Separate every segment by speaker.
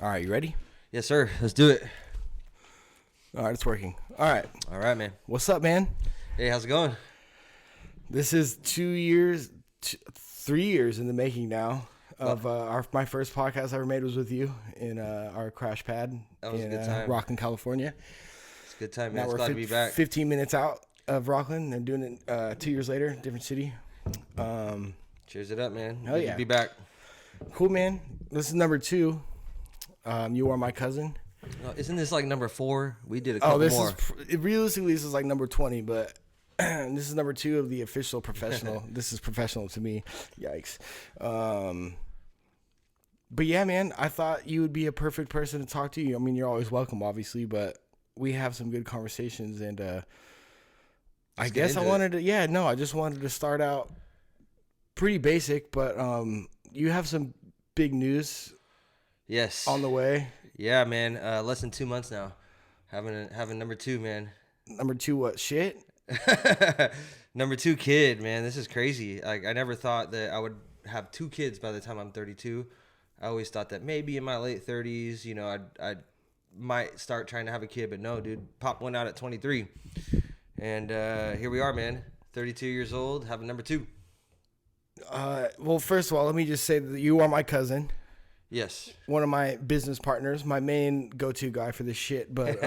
Speaker 1: All right, you ready?
Speaker 2: Yes, sir. Let's do it.
Speaker 1: All right, it's working. All right.
Speaker 2: All right, man.
Speaker 1: What's up, man?
Speaker 2: Hey, how's it going?
Speaker 1: This is 2 years, 3 years in the making now of my first podcast I ever made was with you in our crash pad
Speaker 2: That was a
Speaker 1: in
Speaker 2: good time.
Speaker 1: Rockland, California.
Speaker 2: It's a good time,
Speaker 1: Now
Speaker 2: man. It's
Speaker 1: we're
Speaker 2: glad to be back.
Speaker 1: 15 minutes out of Rockland and doing it 2 years later, different city.
Speaker 2: Cheers it up, man.
Speaker 1: Hell
Speaker 2: Good
Speaker 1: yeah.
Speaker 2: to be back.
Speaker 1: Cool, man. This is number 2. You Are My Cousin.
Speaker 2: No, isn't this like number 4? We did a couple more.
Speaker 1: Realistically, this is like number 20, but this is number 2 of the official professional. This is professional to me. Yikes. But yeah, man, I thought you would be a perfect person to talk to. I mean, you're always welcome, obviously, but we have some good conversations, and I guess I just wanted to start out pretty basic, but you have some big news.
Speaker 2: Yes.
Speaker 1: On the way.
Speaker 2: Yeah, man. Less than 2 months now. Having number 2, man.
Speaker 1: Number 2, what? Shit?
Speaker 2: Number 2 kid, man. This is crazy. I never thought that I would have 2 kids by the time I'm 32. I always thought that maybe in my late 30s, you know, I might start trying to have a kid, but no, dude. Popped one out at 23. And here we are, man. 32 years old, having number 2.
Speaker 1: Well, first of all, let me just say that you are my cousin.
Speaker 2: Yes.
Speaker 1: One of my business partners, my main go-to guy for this shit. But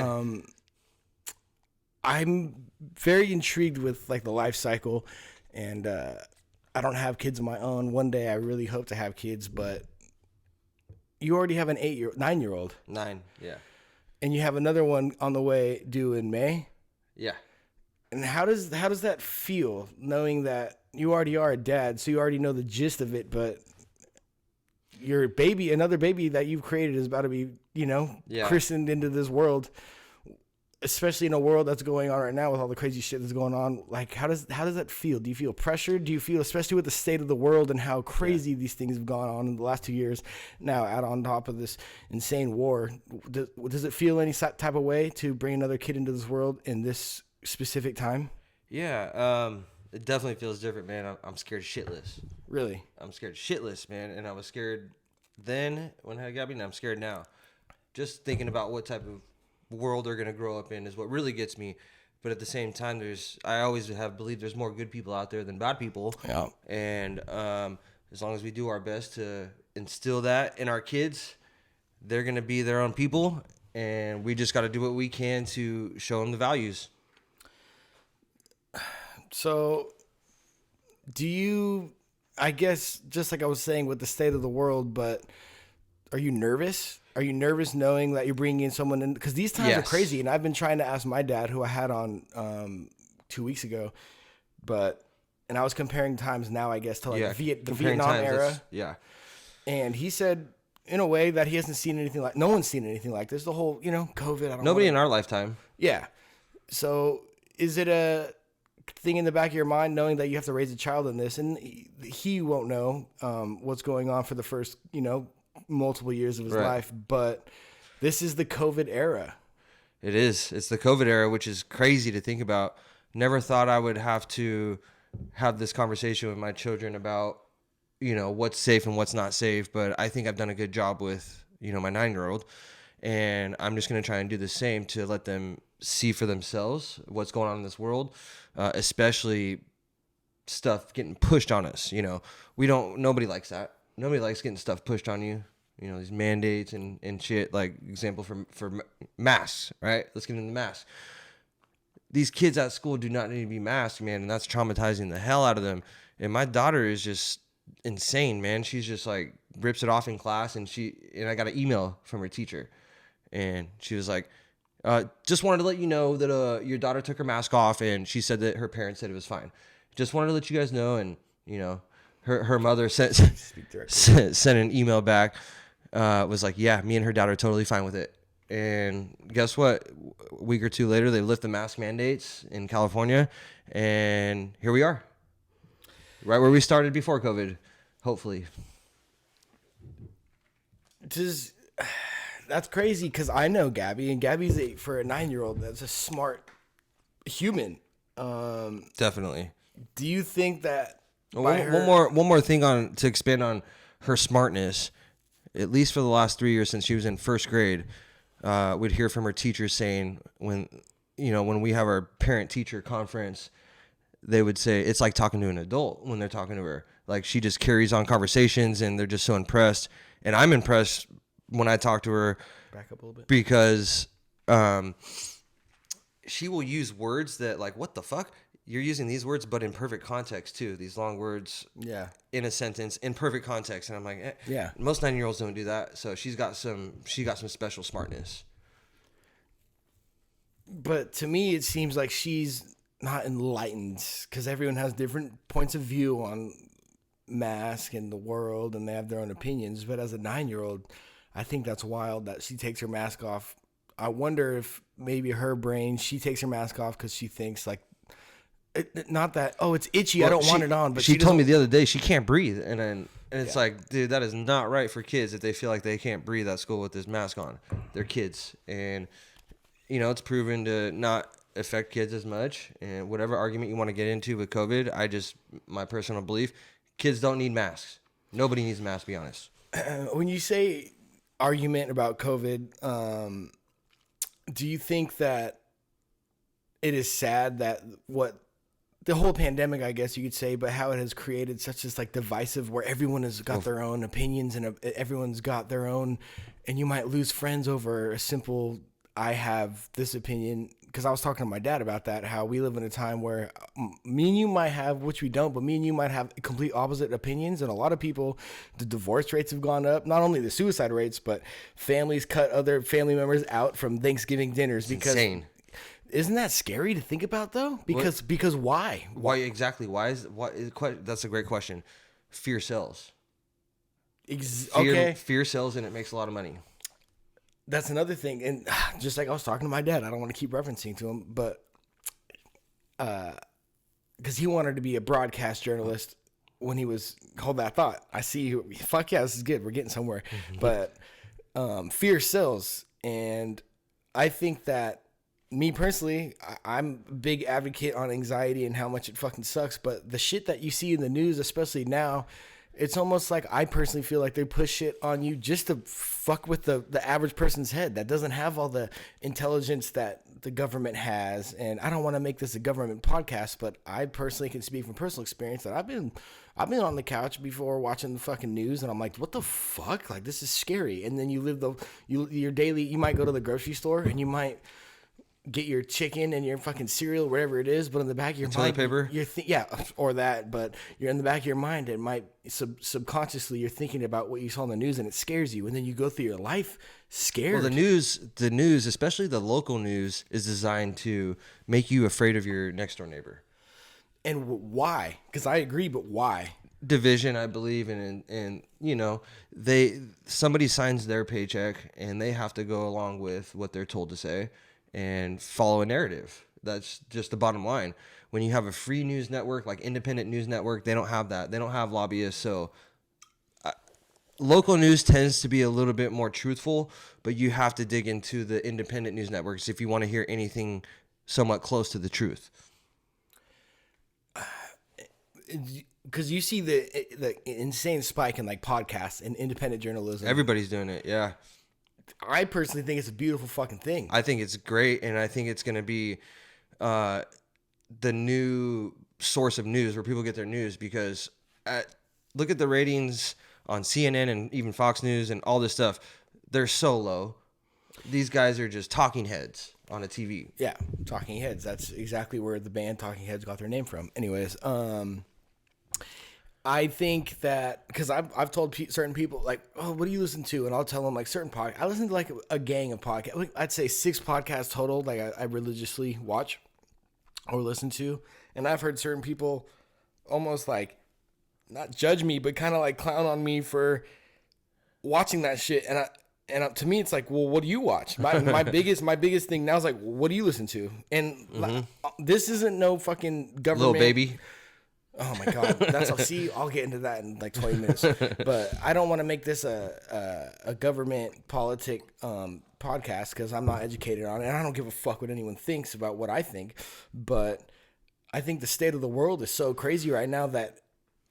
Speaker 1: I'm very intrigued with like the life cycle, and I don't have kids of my own. One day I really hope to have kids, but you already have an 9-year-old.
Speaker 2: 9, yeah.
Speaker 1: And you have another one on the way due in May.
Speaker 2: Yeah.
Speaker 1: And how does that feel, knowing that you already are a dad, so you already know the gist of it, but your baby, another baby that you've created is about to be, christened into this world, especially in a world that's going on right now with all the crazy shit that's going on. Like, how does that feel? Do you feel pressured? Do you feel, especially with the state of the world and how crazy these things have gone on in the last 2 years, now add on top of this insane war, does it feel any type of way to bring another kid into this world in this specific time?
Speaker 2: Yeah, it definitely feels different, man. I'm scared shitless.
Speaker 1: Really?
Speaker 2: I'm scared shitless, man. And I was scared then when I got me, and I'm scared now. Just thinking about what type of world they're going to grow up in is what really gets me. But at the same time, I always have believed there's more good people out there than bad people.
Speaker 1: Yeah.
Speaker 2: And as long as we do our best to instill that in our kids, they're going to be their own people. And we just got to do what we can to show them the values.
Speaker 1: So, do you, I guess, just like I was saying with the state of the world, but are you nervous? Are you nervous knowing that you're bringing in someone in? Because these times are crazy, and I've been trying to ask my dad, who I had on 2 weeks ago, and I was comparing times now, I guess, to like the Vietnam era.
Speaker 2: Yeah.
Speaker 1: And he said, in a way, that he hasn't seen anything like, no one's seen anything like this. The whole, COVID.
Speaker 2: Nobody in our lifetime.
Speaker 1: Yeah. So, is it a thing in the back of your mind knowing that you have to raise a child in this, and he won't know what's going on for the first multiple years of his life, but this is the COVID era.
Speaker 2: It's the COVID era, which is crazy to think about. Never thought I would have to have this conversation with my children about what's safe and what's not safe, but I think I've done a good job with my 9-year-old, and I'm just going to try and do the same to let them see for themselves what's going on in this world, especially stuff getting pushed on us. Nobody likes that. Nobody likes getting stuff pushed on you. These mandates and shit, like example for masks, right? Let's get into masks. These kids at school do not need to be masked, man, and that's traumatizing the hell out of them. And my daughter is just insane, man. She's just like rips it off in class, and I got an email from her teacher, and she was like, just wanted to let you know that your daughter took her mask off, and she said that her parents said it was fine. Just wanted to let you guys know, and her mother sent an email back, was like, yeah, me and her dad are totally fine with it. And guess what? A week or two later, they lift the mask mandates in California, and here we are. Right where we started before COVID, hopefully.
Speaker 1: That's crazy, because I know Gabby, and Gabby's for a 9-year-old, that's a smart human.
Speaker 2: Definitely.
Speaker 1: Do you think that
Speaker 2: one more thing to expand on her smartness at least for the last 3 years since she was in first grade, we'd hear from her teachers saying when we have our parent teacher conference, they would say it's like talking to an adult when they're talking to her. Like she just carries on conversations and they're just so impressed. And I'm impressed when I talk to her.
Speaker 1: Back up a little bit.
Speaker 2: Because she will use words that like, what the fuck? You're using these words, but in perfect context too. These long words in a sentence in perfect context. And I'm like, most 9-year-olds don't do that. So she got some special smartness.
Speaker 1: But to me, it seems like she's not enlightened because everyone has different points of view on mask and the world, and they have their own opinions. But as a 9-year-old, I think that's wild that she takes her mask off. I wonder if maybe her brain, she takes her mask off because she thinks like, not that, oh, it's itchy, well, I don't want it on. But
Speaker 2: she told me the other day she can't breathe. And it's like, dude, that is not right for kids if they feel like they can't breathe at school with this mask on. They're kids. And, it's proven to not affect kids as much. And whatever argument you want to get into with COVID, my personal belief, kids don't need masks. Nobody needs masks, to be honest.
Speaker 1: When you say argument about COVID, do you think that it is sad that the whole pandemic, I guess you could say, but how it has created such this like divisive where everyone has got their own opinions and everyone's got their own, and you might lose friends over a simple, I have this opinion. Because I was talking to my dad about that, how we live in a time where me and you might have, which we don't, but me and you might have complete opposite opinions. And a lot of people, the divorce rates have gone up. Not only the suicide rates, but families cut other family members out from Thanksgiving dinners.
Speaker 2: It's insane.
Speaker 1: Isn't that scary to think about, though? Because why?
Speaker 2: Why exactly? That's a great question. Fear sells. Fear sells, and it makes a lot of money.
Speaker 1: That's another thing. And just like I was talking to my dad, I don't want to keep referencing to him, but because he wanted to be a broadcast journalist when he was, hold that thought. I see you. Fuck yeah, this is good. We're getting somewhere. But fear sells. And I think that me personally, I'm a big advocate on anxiety and how much it fucking sucks. But the shit that you see in the news, especially now, it's almost like I personally feel like they push shit on you just to fuck with the average person's head that doesn't have all the intelligence that the government has. And I don't want to make this a government podcast, but I personally can speak from personal experience that I've been on the couch before watching the fucking news, and I'm like, what the fuck? Like, this is scary. And then you might go to the grocery store and you might get your chicken and your fucking cereal, whatever it is, but in the back of your mind,
Speaker 2: paper,
Speaker 1: or that. But you're in the back of your mind, it might subconsciously you're thinking about what you saw on the news, and it scares you, and then you go through your life scared.
Speaker 2: Well, the news, especially the local news, is designed to make you afraid of your next door neighbor.
Speaker 1: And why? Because I agree, but why?
Speaker 2: Division, I believe, and somebody signs their paycheck, and they have to go along with what they're told to say and follow a narrative. That's just the bottom line. When you have a free news network, like independent news network, they don't have that. They don't have lobbyists. So local news tends to be a little bit more truthful, but you have to dig into the independent news networks if you want to hear anything somewhat close to the truth.
Speaker 1: Because you see the insane spike in like podcasts and independent journalism.
Speaker 2: Everybody's doing it, yeah.
Speaker 1: I personally think it's a beautiful fucking thing.
Speaker 2: I think it's great, and I think it's going to be the new source of news where people get their news, because look at the ratings on CNN and even Fox News and all this stuff. They're so low. These guys are just talking heads on a TV.
Speaker 1: Yeah, talking heads. That's exactly where the band Talking Heads got their name from. Anyways, I think that because I've told certain people, like, oh, what do you listen to? And I'll tell them like certain podcasts. I listen to like a gang of podcasts. I'd say 6 podcasts total. Like I religiously watch or listen to. And I've heard certain people almost like not judge me, but kind of like clown on me for watching that shit. And to me, it's like, well, what do you watch? My biggest thing now is like, what do you listen to? And this isn't no fucking government.
Speaker 2: Little Baby.
Speaker 1: Oh my God, I'll get into that in like 20 minutes. But I don't want to make this a government politic podcast because I'm not educated on it, and I don't give a fuck what anyone thinks about what I think. But I think the state of the world is so crazy right now that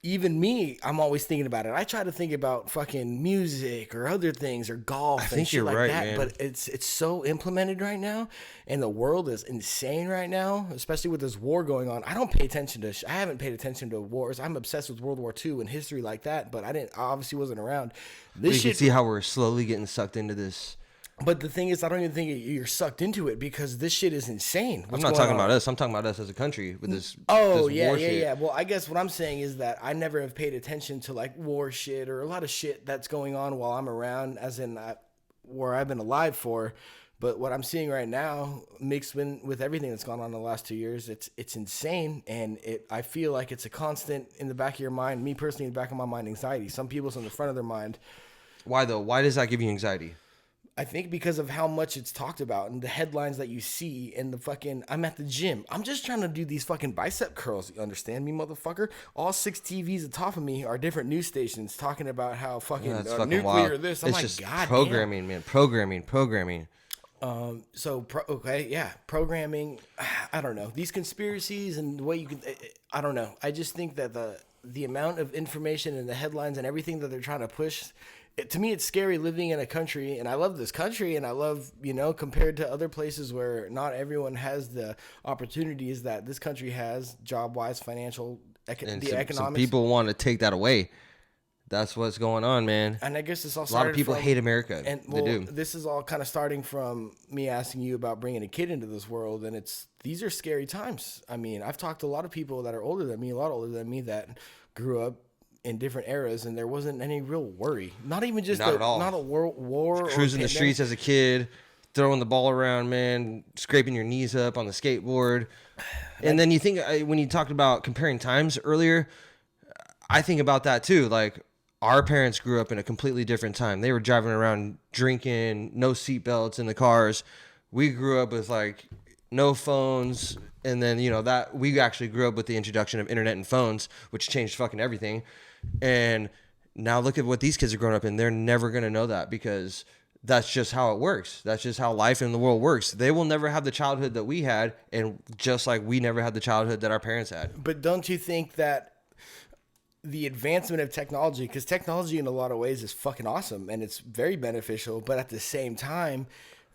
Speaker 1: even me, I'm always thinking about it. I try to think about fucking music or other things or golf and
Speaker 2: think
Speaker 1: shit
Speaker 2: you're
Speaker 1: like
Speaker 2: right,
Speaker 1: that.
Speaker 2: man.
Speaker 1: But it's so implemented right now, and the world is insane right now, especially with this war going on. I don't pay attention to. I haven't paid attention to wars. I'm obsessed with World War II and history like that, but I obviously wasn't around.
Speaker 2: You can see how we're slowly getting sucked into this.
Speaker 1: But the thing is, I don't even think you're sucked into it because this shit is insane.
Speaker 2: I'm not talking about us. I'm talking about us as a country with this.
Speaker 1: Oh,
Speaker 2: this
Speaker 1: yeah,
Speaker 2: war
Speaker 1: yeah,
Speaker 2: shit.
Speaker 1: yeah. Well, I guess what I'm saying is that I never have paid attention to like war shit or a lot of shit that's going on while I'm around, as in where I've been alive for. But what I'm seeing right now, mixed with everything that's gone on in the last 2 years, it's insane, and I feel like it's a constant in the back of your mind. Me personally, in the back of my mind, anxiety. Some people's in the front of their mind.
Speaker 2: Why though? Why does that give you anxiety?
Speaker 1: I think because of how much it's talked about and the headlines that you see and the fucking, I'm at the gym. I'm just trying to do these fucking bicep curls. You understand me, motherfucker? All 6 TVs atop of me are different news stations talking about how fucking,
Speaker 2: Fucking
Speaker 1: nuclear
Speaker 2: wild.
Speaker 1: this. I'm
Speaker 2: it's
Speaker 1: like,
Speaker 2: just
Speaker 1: God
Speaker 2: programming, man. Programming.
Speaker 1: Programming. I don't know. These conspiracies and the way you can, I don't know. I just think that the amount of information and the headlines and everything that they're trying to push, to me, it's scary living in a country, and I love this country, and I love, compared to other places where not everyone has the opportunities that this country has, job-wise, financial, economics.
Speaker 2: Some people want to take that away. That's what's going on, man.
Speaker 1: And I guess it's all
Speaker 2: a lot of people hate America.
Speaker 1: And
Speaker 2: they do.
Speaker 1: This is all kind of starting from me asking you about bringing a kid into this world, and these are scary times. I mean, I've talked to a lot of people that are older than me, a lot older than me, that grew up in different eras, and there wasn't any real worry. Not even just
Speaker 2: at all.
Speaker 1: Not a war.
Speaker 2: Cruising the streets as a kid, throwing the ball around, man, scraping your knees up on the skateboard. And then you think, when you talked about comparing times earlier, I think about that too. Like, our parents grew up in a completely different time. They were driving around drinking, no seatbelts in the cars. We grew up with like no phones. And then, that we actually grew up with the introduction of internet and phones, which changed fucking everything. And now look at what these kids are growing up in. They're never going to know that because that's just how it works. That's just how life in the world works. They will never have the childhood that we had. And just like we never had the childhood that our parents had.
Speaker 1: But don't you think that the advancement of technology, because technology in a lot of ways is fucking awesome and it's very beneficial, but at the same time,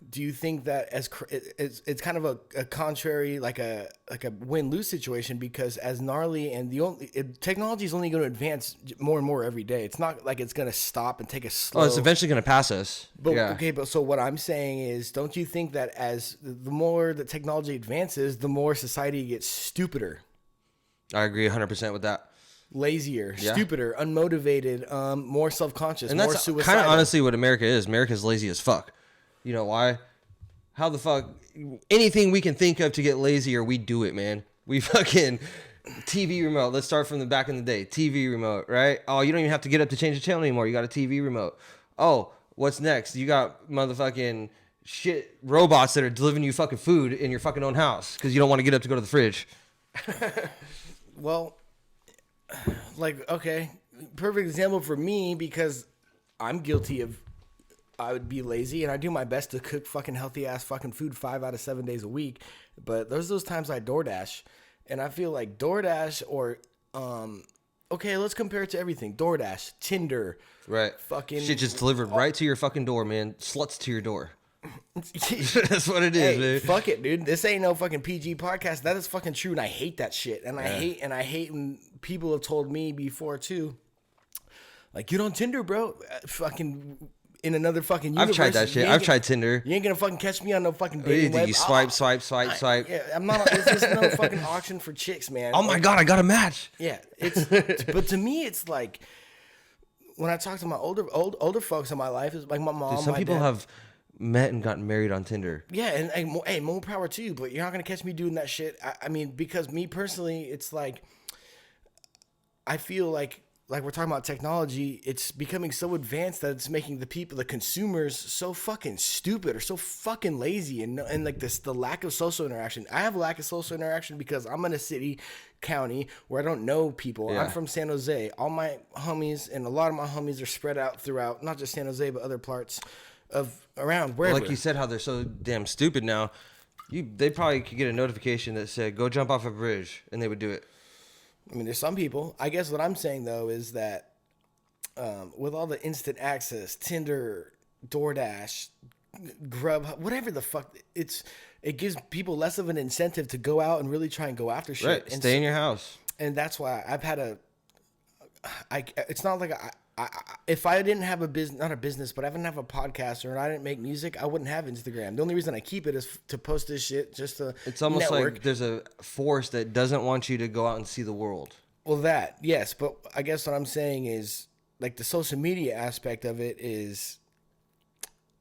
Speaker 1: do you think that it's kind of a contrary, like a win-lose situation, because as gnarly and technology is only going to advance more and more every day. It's not like it's going to stop and take a slow.
Speaker 2: Oh, it's eventually going to pass us.
Speaker 1: But
Speaker 2: yeah.
Speaker 1: Okay, but so what I'm saying is, don't you think that as the more the technology advances, the more society gets stupider?
Speaker 2: I agree 100% with that.
Speaker 1: Lazier, stupider, unmotivated, more self-conscious,
Speaker 2: and
Speaker 1: more
Speaker 2: that's
Speaker 1: suicidal.
Speaker 2: kind of honestly what America is. America's lazy as fuck. You know why? How the fuck? Anything we can think of to get lazier, we do it, man. We fucking TV remote. Let's start from the back in the day. TV remote, right? Oh, you don't even have to get up to change the channel anymore. You got a TV remote. Oh, what's next? You got motherfucking shit robots that are delivering you fucking food in your fucking own house because you don't want to get up to go to the fridge.
Speaker 1: Well, like, okay, perfect example for me, because I'm guilty of, I would be lazy and I do my best to cook fucking healthy ass fucking food 5 out of 7 days a week. But there's those times I DoorDash, and I feel like DoorDash or, okay, let's compare it to everything. DoorDash, Tinder.
Speaker 2: Right.
Speaker 1: Fucking.
Speaker 2: Shit just delivered right to your fucking door, man. Sluts to your door. That's what it is, man.
Speaker 1: Fuck it, dude. This ain't no fucking PG podcast. That is fucking true, and I hate that shit. And I hate when people have told me before too, like, get on Tinder, bro. Fucking in another fucking universe.
Speaker 2: I've tried that shit. I've tried Tinder.
Speaker 1: You ain't gonna fucking catch me on no fucking dating web.
Speaker 2: You swipe.
Speaker 1: Yeah, I'm not. It's just no fucking auction for chicks, man.
Speaker 2: Oh my god, I got a match.
Speaker 1: Yeah, but to me, it's like when I talk to my older folks in my life, it's like my mom.
Speaker 2: Dude, some
Speaker 1: my
Speaker 2: people
Speaker 1: dad.
Speaker 2: have met and gotten married on Tinder.
Speaker 1: Yeah, and hey, more power to you, but you're not gonna catch me doing that shit. I mean, because me personally, it's like I feel like we're talking about technology, it's becoming so advanced that it's making the consumers, so fucking stupid or so fucking lazy, and like the lack of social interaction. I have a lack of social interaction because I'm in a county where I don't know people.
Speaker 2: Yeah.
Speaker 1: I'm from San Jose. All my homies and a lot of my homies are spread out throughout not just San Jose but other parts of around wherever.
Speaker 2: Like you said, how they're so damn stupid now. They probably could get a notification that said, "Go jump off a bridge," and they would do it.
Speaker 1: I mean, there's some people. I guess what I'm saying though is that with all the instant access, Tinder, DoorDash, Grubhub, whatever the fuck, it gives people less of an incentive to go out and really try and go after shit.
Speaker 2: Right.
Speaker 1: And
Speaker 2: Stay in your house.
Speaker 1: And that's why I've had it's not like if I didn't have a business, not a business, but I didn't have a podcast or I didn't make music, I wouldn't have Instagram. The only reason I keep it is to post this shit, just to
Speaker 2: It's almost
Speaker 1: network.
Speaker 2: like there's a force that doesn't want you to go out and see the world.
Speaker 1: Well, that, yes, but I guess what I'm saying is, like, the social media aspect of it is,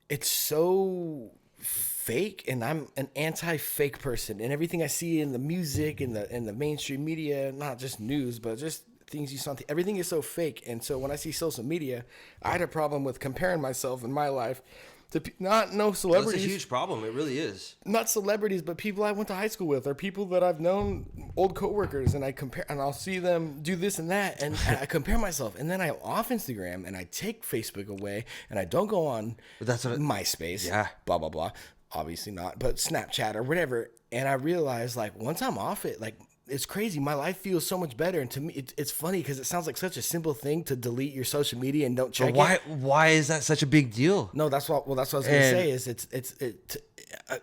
Speaker 1: it's so fake, and I'm an anti-fake person, and everything I see in the music and the mainstream media, not just news, but just things you saw, everything is so fake. And so when I see social media, I had a problem with comparing myself in my life to no celebrities.
Speaker 2: That's a huge problem. It really is.
Speaker 1: Not celebrities, but people I went to high school with, or people that I've known, old coworkers, and I compare, and I'll see them do this and that, and I compare myself, and then I'm off Instagram, and I take Facebook away, and I don't go on MySpace,
Speaker 2: yeah,
Speaker 1: blah blah blah. Obviously not, but Snapchat or whatever. And I realized, like, once I'm off it, like, it's crazy. My life feels so much better. And to me, it's funny because it sounds like such a simple thing to delete your social media and don't check it.
Speaker 2: Why is that such a big deal?
Speaker 1: No, that's what I was going to say is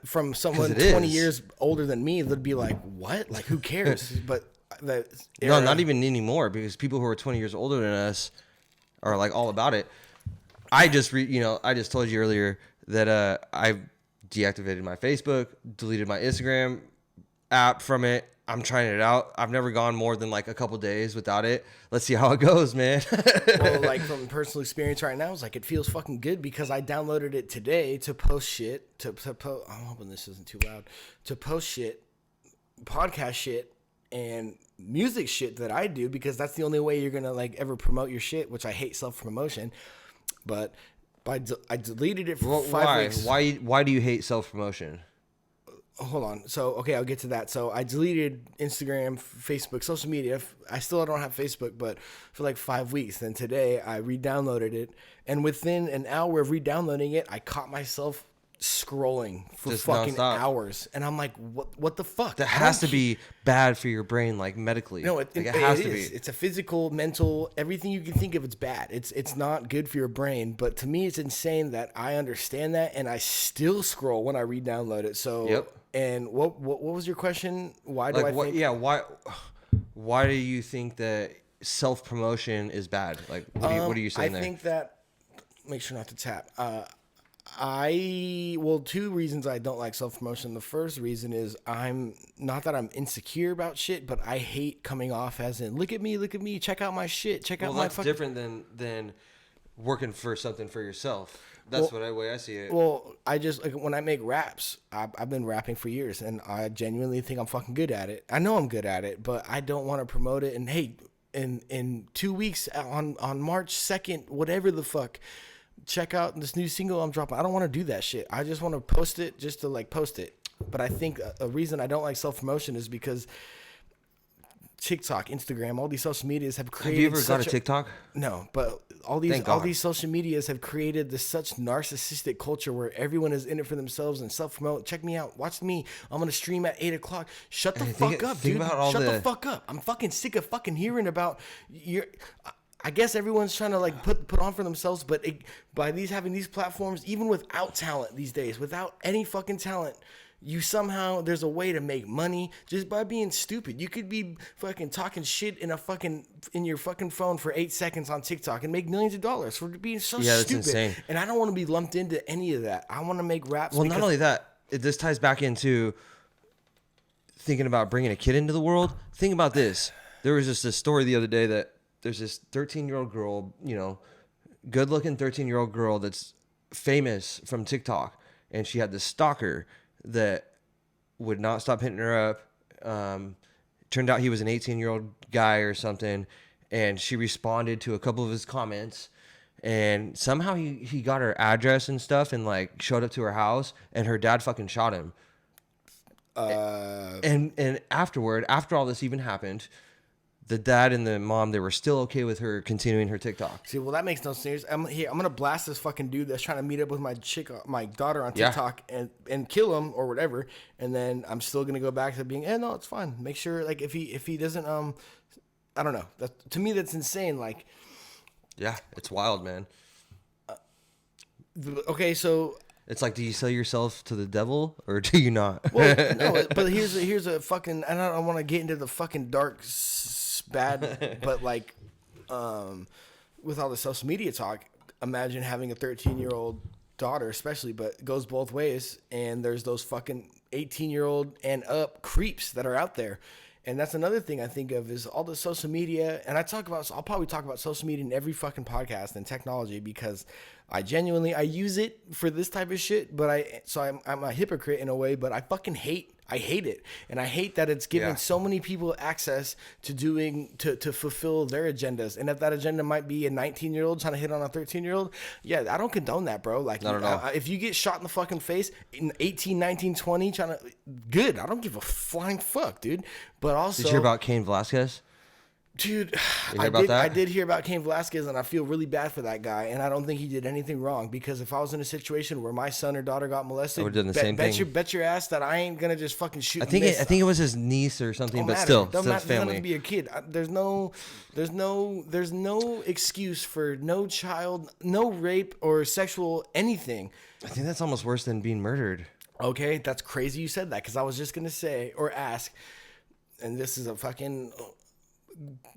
Speaker 1: from someone 20 years older than me, they'd be like, what? Like, who cares? But
Speaker 2: no, not even anymore, because people who are 20 years older than us are like all about it. I just told you earlier that I deactivated my Facebook, deleted my Instagram app from it. I'm trying it out. I've never gone more than like a couple days without it. Let's see how it goes, man.
Speaker 1: Well, like, from personal experience right now, it's like it feels fucking good because I downloaded it today to post shit. I'm hoping this isn't too loud. To post shit, podcast shit, and music shit that I do, because that's the only way you're gonna like ever promote your shit. Which I hate self-promotion, but I deleted it for 5 weeks.
Speaker 2: Why do you hate self-promotion?
Speaker 1: Hold on. So, okay, I'll get to that. So I deleted Instagram, Facebook, social media. I still don't have Facebook, but for like 5 weeks. Then today I re-downloaded it. And within an hour of re-downloading it, I caught myself scrolling for
Speaker 2: just
Speaker 1: fucking
Speaker 2: nonstop.
Speaker 1: hours. And I'm like, what the fuck?
Speaker 2: That has to be bad for your brain, like medically.
Speaker 1: No, it has to be. It's a physical, mental, everything you can think of. It's bad. It's not good for your brain. But to me, it's insane that I understand that, and I still scroll when I re-download it. So,
Speaker 2: yep.
Speaker 1: And what was your question? Why do I think?
Speaker 2: Yeah, why do you think that self-promotion is bad? Like, what are you saying there?
Speaker 1: I think that, make sure not to tap. Two reasons I don't like self-promotion. The first reason is I'm insecure about shit, but I hate coming off as in, look at me, check out my shit, check out my
Speaker 2: that's different than working for something for yourself. That's the way I see it.
Speaker 1: Well, I just, like, when I make raps, I've been rapping for years, and I genuinely think I'm fucking good at it. I know I'm good at it, but I don't want to promote it. And hey, in 2 weeks on March 2nd, whatever the fuck, check out this new single I'm dropping. I don't want to do that shit. I just want to post it just to like post it. But I think a reason I don't like self-promotion is because TikTok, Instagram, all these social medias have created.
Speaker 2: Have you ever got a TikTok?
Speaker 1: No, but all these social medias have created this such narcissistic culture where everyone is in it for themselves and self-promote. Check me out. Watch me. I'm going to stream at 8:00. Shut the fuck up, dude. Shut the fuck up. I'm fucking sick of fucking hearing about your... I guess everyone's trying to like put on for themselves, but by having these platforms, even without talent these days, without any fucking talent, there's a way to make money just by being stupid. You could be fucking talking shit in your fucking phone for 8 seconds on TikTok and make millions of dollars for being so stupid.
Speaker 2: That's insane.
Speaker 1: And I don't want to be lumped into any of that. I want to make raps.
Speaker 2: Well, not only that, this ties back into thinking about bringing a kid into the world. Think about this. There was just a story the other day that there's this 13-year-old girl, good-looking 13-year-old girl that's famous from TikTok, and she had this stalker that would not stop hitting her up. Turned out he was an 18-year-old guy or something, and she responded to a couple of his comments, and somehow he got her address and stuff and like showed up to her house, and her dad fucking shot him. And after all this even happened, the dad and the mom, they were still okay with her continuing her TikTok.
Speaker 1: See, well, that makes no sense. I'm gonna blast this fucking dude that's trying to meet up with my daughter on TikTok and kill him or whatever. And then I'm still gonna go back to being, no, it's fine. Make sure, like, if he doesn't I don't know. To me, that's insane. Like,
Speaker 2: Yeah, it's wild, man.
Speaker 1: okay, so
Speaker 2: It's like, do you sell yourself to the devil or do you not?
Speaker 1: well, no, but here's a fucking. I don't want to get into the fucking dark, bad, but like, with all the social media talk, imagine having a 13-year-old daughter, especially, but it goes both ways. And there's those fucking 18-year-old and up creeps that are out there. And that's another thing I think of is all the social media. And I'll probably talk about social media in every fucking podcast and technology because I use it for this type of shit. But I'm a hypocrite in a way, but I hate it. And I hate that it's giving so many people access to fulfill their agendas. And if that agenda might be a 19-year-old trying to hit on a 13-year-old, yeah, I don't condone that, bro. Like,
Speaker 2: not at all.
Speaker 1: If you get shot in the fucking face in 18, 19, 20, good. I don't give a flying fuck, dude. But also,
Speaker 2: Did you hear about Cain Velasquez?
Speaker 1: dude,
Speaker 2: that?
Speaker 1: I did hear about Cain Velasquez, and I feel really bad for that guy. And I don't think he did anything wrong because if I was in a situation where my son or daughter got molested,
Speaker 2: I would've done the same thing.
Speaker 1: Bet your ass that I ain't gonna just fucking shoot.
Speaker 2: I think it was his niece or something, but still,
Speaker 1: Don't matter.
Speaker 2: family.
Speaker 1: Doesn't have to be a kid. There's no excuse for no child, no rape or sexual anything.
Speaker 2: I think that's almost worse than being murdered.
Speaker 1: Okay, that's crazy you said that because I was just gonna say or ask, and this is a fucking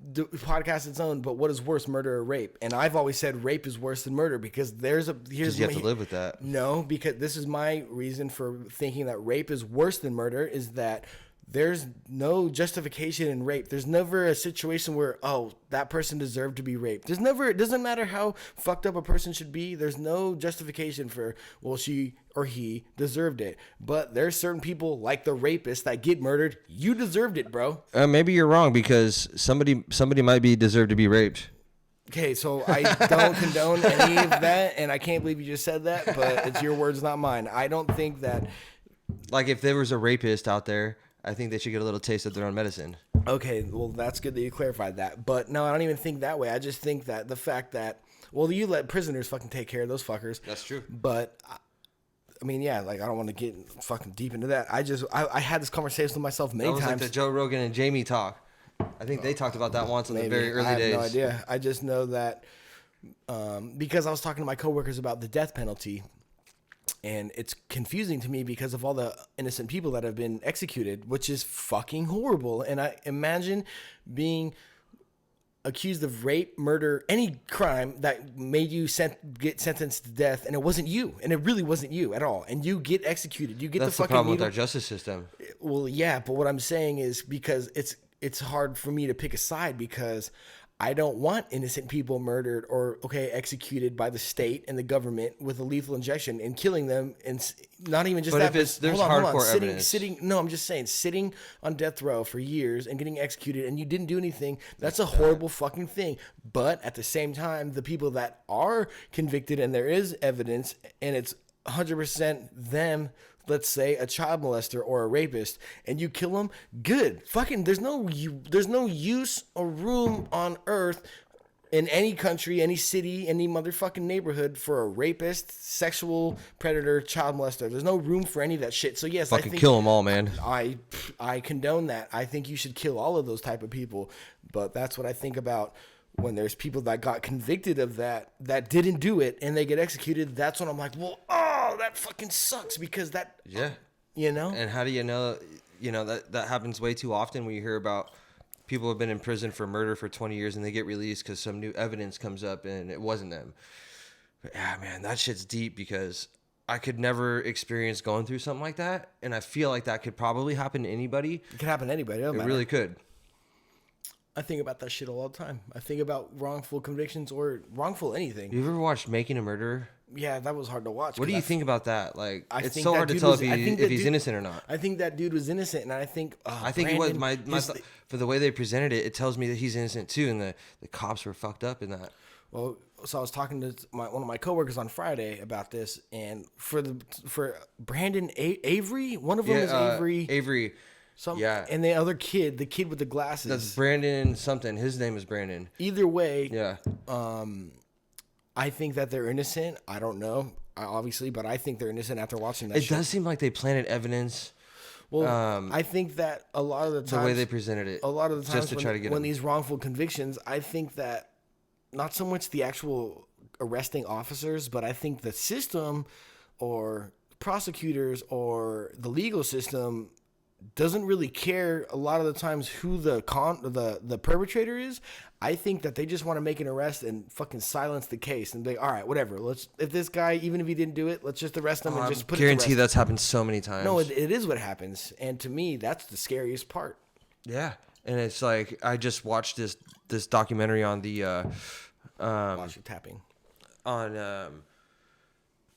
Speaker 1: podcast its own, but what is worse, murder or rape? And I've always said rape is worse than murder because you have
Speaker 2: to live with that.
Speaker 1: No, because this is my reason for thinking that rape is worse than murder is that there's no justification in rape. There's never a situation where, oh, that person deserved to be raped. It doesn't matter how fucked up a person should be. There's no justification for, well, she or he deserved it. But there's certain people like the rapist that get murdered. You deserved it, bro.
Speaker 2: Maybe you're wrong because somebody might be deserved to be raped.
Speaker 1: Okay, so I don't condone any of that, and I can't believe you just said that, but it's your words, not mine. I don't think that...
Speaker 2: Like, if there was a rapist out there, I think they should get a little taste of their own medicine.
Speaker 1: Okay, well, that's good that you clarified that. But no, I don't even think that way. I just think that the fact that, well, you let prisoners fucking take care of those fuckers.
Speaker 2: That's true.
Speaker 1: But, I mean, yeah, like, I don't want to get fucking deep into that. I had this conversation with myself many times.
Speaker 2: That was like the Joe Rogan and Jamie talk. I think they talked about that once in the very early days.
Speaker 1: I have no idea. I just know that because I was talking to my coworkers about the death penalty. And it's confusing to me because of all the innocent people that have been executed, which is fucking horrible. And I imagine being accused of rape, murder, any crime that made you get sentenced to death, and it wasn't you, and it really wasn't you at all, and you get executed. You get
Speaker 2: That's
Speaker 1: the fucking
Speaker 2: problem
Speaker 1: needle.
Speaker 2: with our justice system.
Speaker 1: Well, yeah, but what I'm saying is because it's hard for me to pick a side because I don't want innocent people murdered or executed by the state and the government with a lethal injection and killing them, and not even just
Speaker 2: but
Speaker 1: that.
Speaker 2: If there's hardcore evidence.
Speaker 1: No, I'm just saying, sitting on death row for years and getting executed, and you didn't do anything. That's a horrible fucking thing. But at the same time, the people that are convicted and there is evidence, and it's 100% them. Let's say a child molester or a rapist, and you kill them. Good, fucking. There's no use or room on earth in any country, any city, any motherfucking neighborhood for a rapist, sexual predator, child molester. There's no room for any of that shit. So yes,
Speaker 2: I think kill them all, man.
Speaker 1: I condone that. I think you should kill all of those type of people. But that's what I think about. When there's people that got convicted of that didn't do it and they get executed, that's when I'm like, well, that fucking sucks because that, you know.
Speaker 2: And how do you know? You know that happens way too often when you hear about people who have been in prison for murder for 20 years and they get released because some new evidence comes up and it wasn't them. But yeah, man, that shit's deep because I could never experience going through something like that, and I feel like that could probably happen to anybody.
Speaker 1: It could happen to anybody. It
Speaker 2: really could.
Speaker 1: I think about that shit all the time. I think about wrongful convictions or wrongful anything.
Speaker 2: You ever watched Making a Murderer?
Speaker 1: Yeah, that was hard to watch.
Speaker 2: What do you think about that? Like, it's so hard to
Speaker 1: dude
Speaker 2: tell
Speaker 1: was-
Speaker 2: if he's innocent or not.
Speaker 1: I think that dude was innocent, and I think
Speaker 2: he was. For the way they presented it, it tells me that he's innocent too, and the cops were fucked up in that.
Speaker 1: Well, so I was talking to one of my coworkers on Friday about this, and for Brandon Avery, one of them is Avery.
Speaker 2: Avery. Yeah.
Speaker 1: And the other kid, the kid with the glasses.
Speaker 2: That's Brandon something. His name is Brandon.
Speaker 1: Either way,
Speaker 2: yeah.
Speaker 1: I think that they're innocent. I don't know, obviously, but I think they're innocent after watching that.
Speaker 2: It does seem like they planted evidence.
Speaker 1: Well, I think that a lot of the times,
Speaker 2: the way they presented it,
Speaker 1: a lot of the times
Speaker 2: just to try to get
Speaker 1: when
Speaker 2: him.
Speaker 1: these wrongful convictions, I think that not so much the actual arresting officers, but I think the system or prosecutors or the legal system doesn't really care a lot of the times who the perpetrator is. I think that they just want to make an arrest and fucking silence the case and be like, all right, whatever. If this guy, even if he didn't do it, let's just arrest him and just put it to rest.
Speaker 2: Guarantee that's happened so many times.
Speaker 1: No, it is what happens. And to me, that's the scariest part.
Speaker 2: Yeah. And it's like, I just watched this documentary on the,
Speaker 1: Watch you tapping.
Speaker 2: On,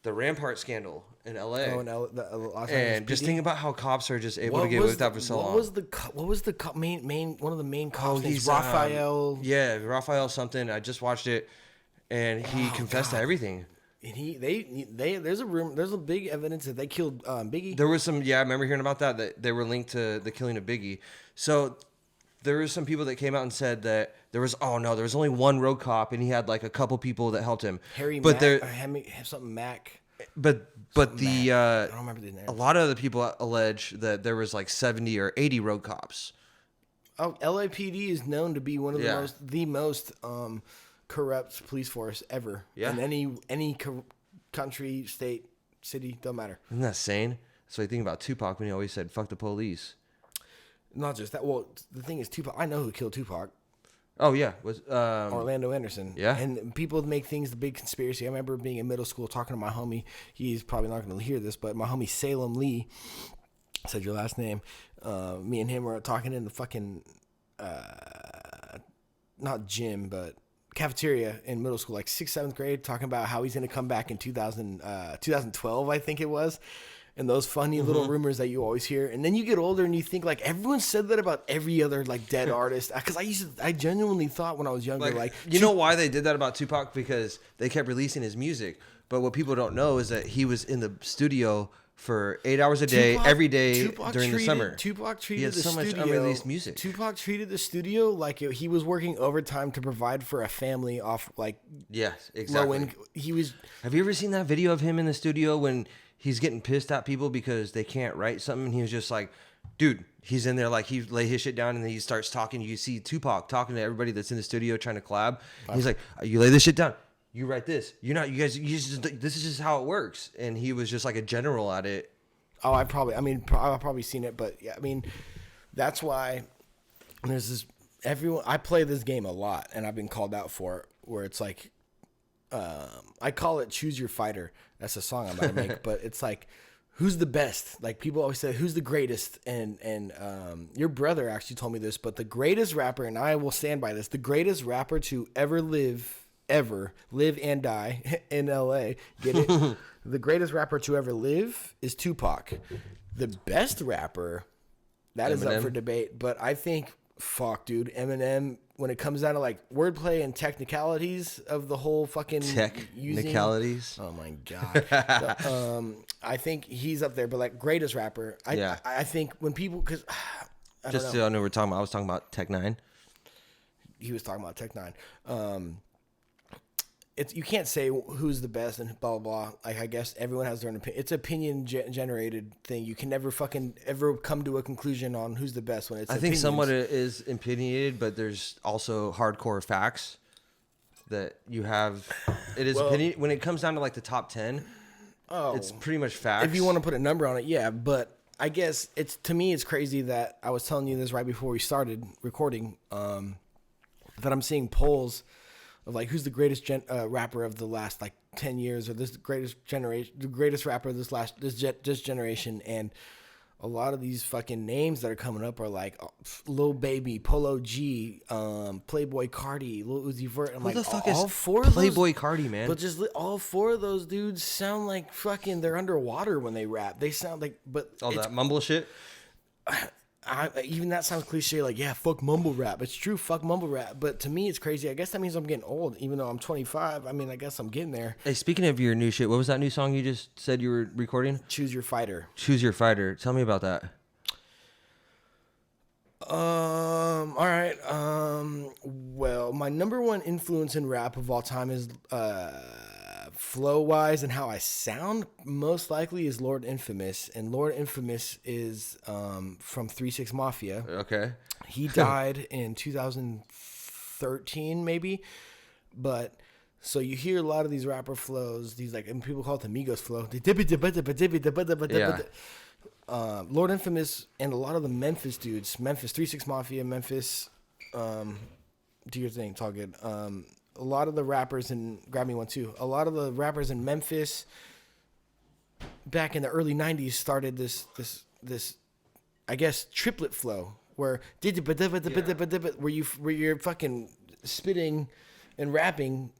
Speaker 2: the Rampart scandal in LA.
Speaker 1: Oh, and Los Angeles
Speaker 2: and just
Speaker 1: PD?
Speaker 2: think about how cops are just able to get away with that for so long.
Speaker 1: What was the main one of the main cops?
Speaker 2: He's
Speaker 1: He's Raphael.
Speaker 2: Raphael something. I just watched it, and he confessed to everything.
Speaker 1: And there's a big evidence that they killed Biggie.
Speaker 2: There was some, I remember hearing about that they were linked to the killing of Biggie. So there was some people that came out and said that there was only one road cop, and he had like a couple people that helped him.
Speaker 1: Something Mac.
Speaker 2: But the
Speaker 1: I don't remember the name.
Speaker 2: a lot of the people allege that there was like 70 or 80 road cops.
Speaker 1: Oh, LAPD is known to be one of the most corrupt police force ever.
Speaker 2: Yeah.
Speaker 1: In any country, state, city, don't matter.
Speaker 2: Isn't that insane? So you think about Tupac when he always said "fuck the police."
Speaker 1: Not just that. Well, the thing is, Tupac. I know who killed Tupac.
Speaker 2: Oh yeah, was
Speaker 1: Orlando Anderson.
Speaker 2: Yeah,
Speaker 1: and people make things the big conspiracy. I remember being in middle school talking to my homie. He's probably not going to hear this, but my homie Salem Lee said your last name. Me and him were talking in the fucking not gym, but cafeteria in middle school, like 6th, 7th grade, talking about how he's going to come back in 2012, I think it was. And those funny little rumors that you always hear. And then you get older and you think like everyone said that about every other like dead artist. Because I genuinely thought when I was younger, like
Speaker 2: you know why they did that about Tupac? Because they kept releasing his music. But what people don't know is that he was in the studio for 8 hours a day, every day during the summer.
Speaker 1: Tupac treated
Speaker 2: he had
Speaker 1: the
Speaker 2: so
Speaker 1: studio,
Speaker 2: much unreleased music.
Speaker 1: Tupac treated the studio like he was working overtime to provide for a family off like
Speaker 2: exactly.
Speaker 1: low income.
Speaker 2: Have you ever seen that video of him in the studio when he's getting pissed at people because they can't write something? And he was just like, dude, he's in there like he lay his shit down and then he starts talking. You see Tupac talking to everybody that's in the studio trying to collab. And he's like, you lay this shit down. You write this. This is just how it works. And he was just like a general at it.
Speaker 1: Oh, I've probably seen it, but yeah, I mean, that's why there's this, I play this game a lot and I've been called out for it, where it's like, I call it Choose Your Fighter. That's a song I'm about to make, but it's like, who's the best? Like people always say, who's the greatest? And your brother actually told me this, but the greatest rapper, and I will stand by this, the greatest rapper to ever live and die in LA. Get it? The greatest rapper to ever live is Tupac. The best rapper, that is up for debate, but I think, fuck, dude, Eminem, when it comes down to like wordplay and technicalities of the whole fucking
Speaker 2: technicalities.
Speaker 1: Oh my god. So, I think he's up there, but like greatest rapper. I think when people, because
Speaker 2: just so I know we're talking about, I was talking about Tech 9.
Speaker 1: He was talking about Tech 9. You can't say who's the best and blah, blah, blah. Like, I guess everyone has their own opinion. It's opinion generated thing. You can never ever come to a conclusion on who's the best when it's
Speaker 2: I think somewhat it is opinionated, but there's also hardcore facts that you have. It is opinion. When it comes down to like the top 10, it's pretty much facts.
Speaker 1: If you want to put a number on it, yeah. But I guess to me, it's crazy that I was telling you this right before we started recording, that I'm seeing polls of like who's the greatest rapper of the last like 10 years, or this greatest generation, the greatest rapper of this generation, and a lot of these fucking names that are coming up are like Lil Baby, Polo G, Playboy Cardi, Lil Uzi Vert. I'm
Speaker 2: Who the fuck is
Speaker 1: all four of
Speaker 2: Playboy Cardi, man?
Speaker 1: But just all four of those dudes sound like fucking they're underwater when they rap. They sound like, but
Speaker 2: all that mumble shit.
Speaker 1: Even that sounds cliche, like, yeah, fuck mumble rap. It's true, fuck mumble rap. But to me, it's crazy. I guess that means I'm getting old, even though I'm 25. I mean, I guess I'm getting there.
Speaker 2: Hey, speaking of your new shit, what was that new song you just said you were recording?
Speaker 1: Choose Your Fighter.
Speaker 2: Choose Your Fighter. Tell me about that.
Speaker 1: All right. Well, my number one influence in rap of all time is flow wise and how I sound, most likely is Lord Infamous. And Lord Infamous is from 3 6 Mafia.
Speaker 2: Okay.
Speaker 1: He died in 2013, maybe. But so you hear a lot of these rapper flows, these like, and people call it the Migos flow.
Speaker 2: Yeah.
Speaker 1: Lord Infamous and a lot of the Memphis dudes, Memphis 3 6 Mafia, Memphis, do your thing, it's all good. A lot of the rappers in grab me one too. A lot of the rappers in Memphis back in the early 90s started this I guess triplet flow where where you're fucking spitting and rapping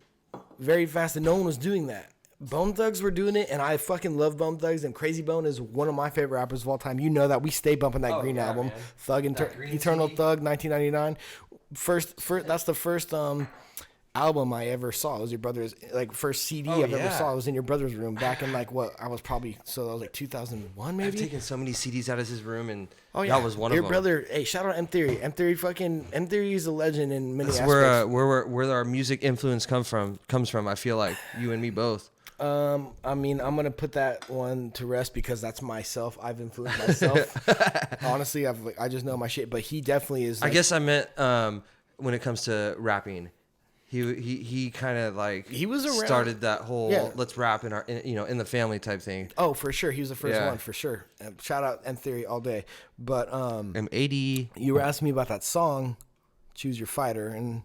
Speaker 1: very fast and no one was doing that. Bone Thugs were doing it, and I fucking love Bone Thugs, and Crazy Bone is one of my favorite rappers of all time. You know that. We stay bumping that Green album.
Speaker 2: Man.
Speaker 1: Thug Eternal
Speaker 2: CD.
Speaker 1: Thug 1999. First that's the first album I ever saw. It was your brother's, like, first CD I've ever saw. It was in your brother's room back in, like, what, I was probably, so that was like 2001 maybe?
Speaker 2: I've taken so many CDs out of his room, and
Speaker 1: that
Speaker 2: was one of
Speaker 1: your
Speaker 2: them.
Speaker 1: brother, hey, shout out M Theory. M Theory is a legend in many
Speaker 2: That's
Speaker 1: aspects.
Speaker 2: where our music influence comes from. I feel like you and me both.
Speaker 1: I mean, I'm gonna put that one to rest because that's myself. I've influenced myself. Honestly, I just know my shit. But he definitely is.
Speaker 2: I guess I meant when it comes to rapping, he kind of like
Speaker 1: he was around,
Speaker 2: started that whole let's rap in our in the family type thing.
Speaker 1: Oh, for sure, he was the first one for sure. Shout out M Theory all day. But
Speaker 2: M80.
Speaker 1: You were asking me about that song, "Choose Your Fighter," and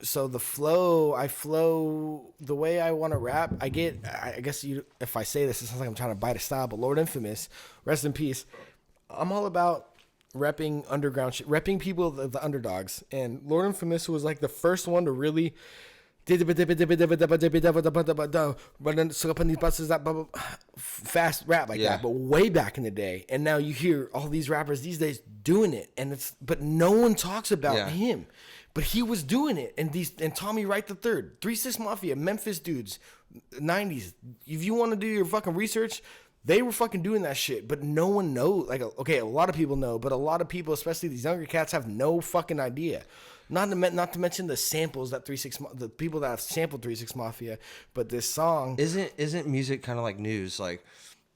Speaker 1: so the flow, I flow the way I want to rap. I guess if I say this, it sounds like I'm trying to bite a style, but Lord Infamous, rest in peace. I'm all about repping underground shit, repping people, the underdogs. And Lord Infamous was like the first one to really fast rap like that, but way back in the day. And now you hear all these rappers these days doing it, but no one talks about him. But he was doing it, and Tommy Wright III, 3 6 Mafia, Memphis dudes, 90s. If you want to do your fucking research, they were fucking doing that shit. But no one knows. Like, okay, a lot of people know, but a lot of people, especially these younger cats, have no fucking idea. Not to mention the samples that the people that have sampled 3 6 Mafia. But this song
Speaker 2: isn't music kind of like news? Like,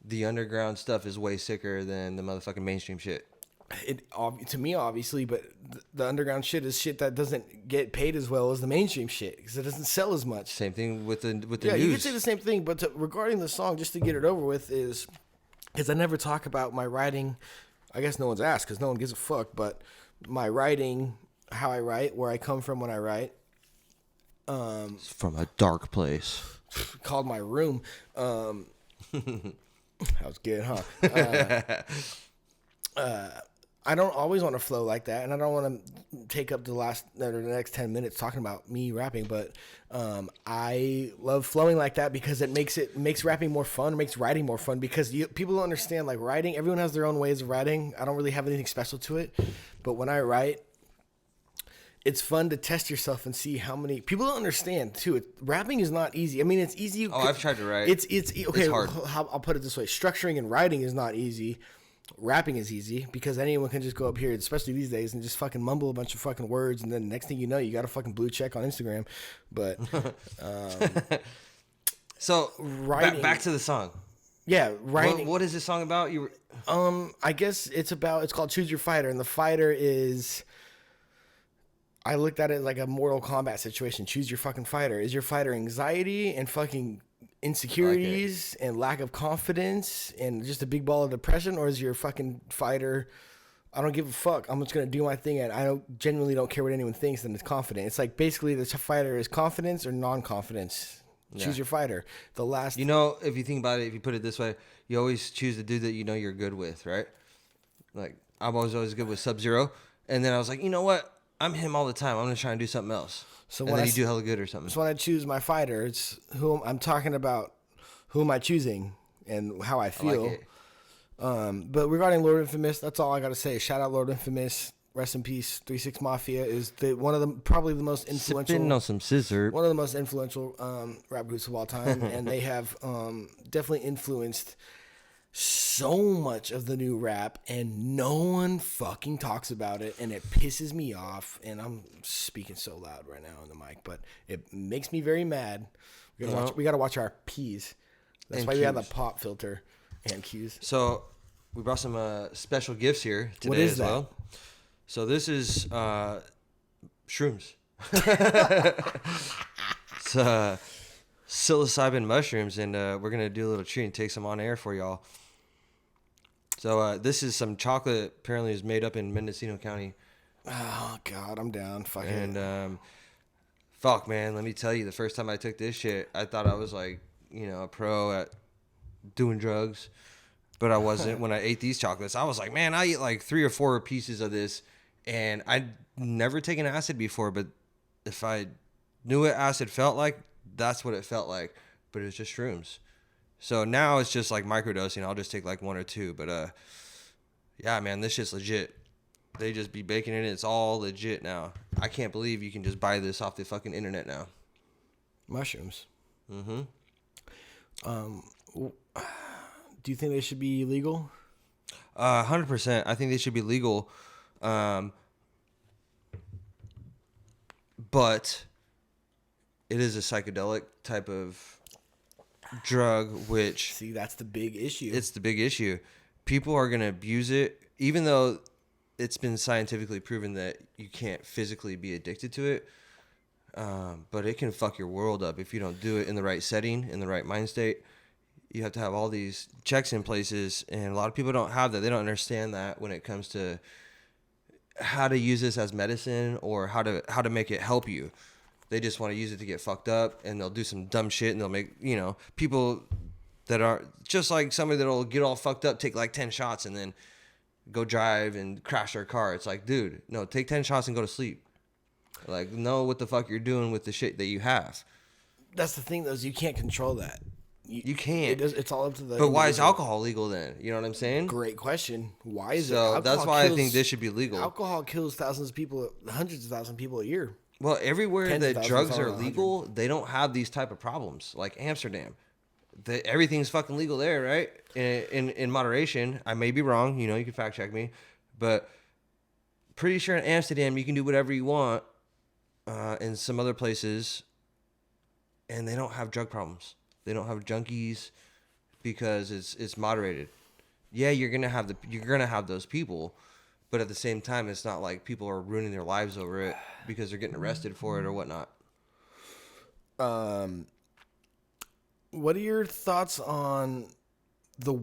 Speaker 2: the underground stuff is way sicker than the motherfucking mainstream shit.
Speaker 1: To me, obviously, but the underground shit is shit that doesn't get paid as well as the mainstream shit because it doesn't sell as much.
Speaker 2: Same thing with the news.
Speaker 1: You could say the same thing, but regarding the song, just to get it over with, is because I never talk about my writing. I guess no one's asked because no one gives a fuck. But my writing, how I write, where I come from when I write,
Speaker 2: from a dark place
Speaker 1: called my room. That was good, huh? I don't always want to flow like that, and I don't want to take up the next 10 minutes talking about me rapping, but I love flowing like that because it makes rapping more fun, makes writing more fun because people don't understand, like, writing, everyone has their own ways of writing. I don't really have anything special to it, but when I write, it's fun to test yourself and see how many people don't understand too. Rapping is not easy. I mean, it's easy.
Speaker 2: Oh, I've tried to write.
Speaker 1: It's okay.
Speaker 2: It's hard.
Speaker 1: I'll put it this way: structuring and writing is not easy. Rapping is easy because anyone can just go up here, especially these days, and just fucking mumble a bunch of fucking words, and then next thing you know, you got a fucking blue check on Instagram. But
Speaker 2: so
Speaker 1: writing,
Speaker 2: back to the song.
Speaker 1: Yeah, writing.
Speaker 2: What is this song about?
Speaker 1: I guess it's called Choose Your Fighter, and the fighter is. I looked at it like a Mortal Kombat situation. Choose your fucking fighter. Is your fighter anxiety and fucking insecurities and lack of confidence and just a big ball of depression, or is your fucking fighter, I don't give a fuck, I'm just gonna do my thing and I genuinely don't care what anyone thinks, and it's confident. It's like basically the fighter is confidence or non-confidence. Choose your fighter. If you think about it, if you put it this way, you always choose the dude that you know you're good with, right? Like, I'm always good with Sub-Zero, and then I was like, you know what? I'm him all the time. I'm gonna try and do something else. So and then you do hella good or something. So when I choose my fighter, it's I'm talking about who am I choosing and how I feel. I like it. But regarding Lord Infamous, that's all I gotta say. Shout out Lord Infamous. Rest in peace. 3 6 Mafia is probably the most influential.
Speaker 2: Sipping on some scissor.
Speaker 1: One of the most influential rap groups of all time, and they have definitely influenced so much of the new rap, and no one fucking talks about it, and it pisses me off. And I'm speaking so loud right now on the mic, but it makes me very mad. We gotta watch our P's. That's why we have the pop filter and cues.
Speaker 2: So we brought some special gifts here today.
Speaker 1: What is
Speaker 2: as
Speaker 1: that?
Speaker 2: well. So this is shrooms. It's psilocybin mushrooms, and we're gonna do a little treat and take some on air for y'all. So this is some chocolate. Apparently, is made up in Mendocino County.
Speaker 1: Oh God, I'm down. Fuck
Speaker 2: And
Speaker 1: it.
Speaker 2: fuck, man, let me tell you, the first time I took this shit, I thought I was like, a pro at doing drugs, but I wasn't. When I ate these chocolates, I was like, man, I eat like 3 or 4 pieces of this, and I'd never taken acid before, but if I knew what acid felt like, that's what it felt like, but it was just shrooms. So now it's just like microdosing. I'll just take like 1 or 2, but yeah, man, this shit's legit. They just be baking it. It's all legit now. I can't believe you can just buy this off the fucking internet now.
Speaker 1: Mushrooms.
Speaker 2: Mm-hmm.
Speaker 1: Do you think they should be legal?
Speaker 2: 100%. I think they should be legal. But it is a psychedelic type of drug, which...
Speaker 1: See, that's the big issue.
Speaker 2: It's the big issue. People are going to abuse it, even though it's been scientifically proven that you can't physically be addicted to it. But it can fuck your world up if you don't do it in the right setting, in the right mind state. You have to have all these checks in places, and a lot of people don't have that. They don't understand that when it comes to how to use this as medicine or how to make it help you. They just want to use it to get fucked up, and they'll do some dumb shit, and they'll make, people that are just like somebody that'll get all fucked up, take like 10 shots, and then go drive and crash their car. It's like, dude, no, take 10 shots and go to sleep. Like, know what the fuck you're doing with the shit that you have.
Speaker 1: That's the thing, though, is you can't control that.
Speaker 2: You can't.
Speaker 1: It's all up to the...
Speaker 2: But why is alcohol legal then? You know what I'm saying?
Speaker 1: Great question. Why is it?
Speaker 2: So that's why I think this should be legal.
Speaker 1: Alcohol kills thousands of people, hundreds of thousands of people a year.
Speaker 2: Well, everywhere that drugs are
Speaker 1: 100.
Speaker 2: legal, they don't have these type of problems. Like Amsterdam, everything's fucking legal there, right? In moderation. I may be wrong. You can fact check me, but pretty sure in Amsterdam you can do whatever you want. In some other places, and they don't have drug problems. They don't have junkies because it's moderated. Yeah, you're gonna have those people. But at the same time, it's not like people are ruining their lives over it because they're getting arrested for it or whatnot.
Speaker 1: What are your thoughts on the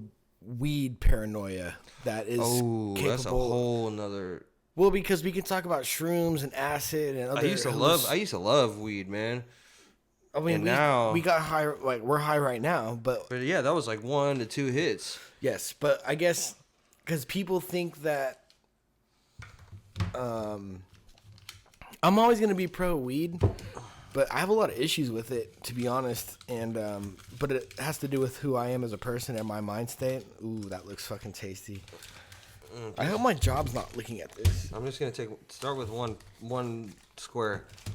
Speaker 1: weed paranoia that is capable?
Speaker 2: That's a whole nother...
Speaker 1: Well, because we can talk about shrooms and acid and other...
Speaker 2: I used to love weed, man.
Speaker 1: I mean,
Speaker 2: now
Speaker 1: we got high, like we're high right now, but
Speaker 2: yeah, that was like 1 to 2 hits.
Speaker 1: Yes, but I guess because people think that I'm always gonna be pro weed, but I have a lot of issues with it, to be honest. And but it has to do with who I am as a person and my mind state. Ooh, that looks fucking tasty. I hope my job's not looking at this.
Speaker 2: I'm just gonna start with one square. I'm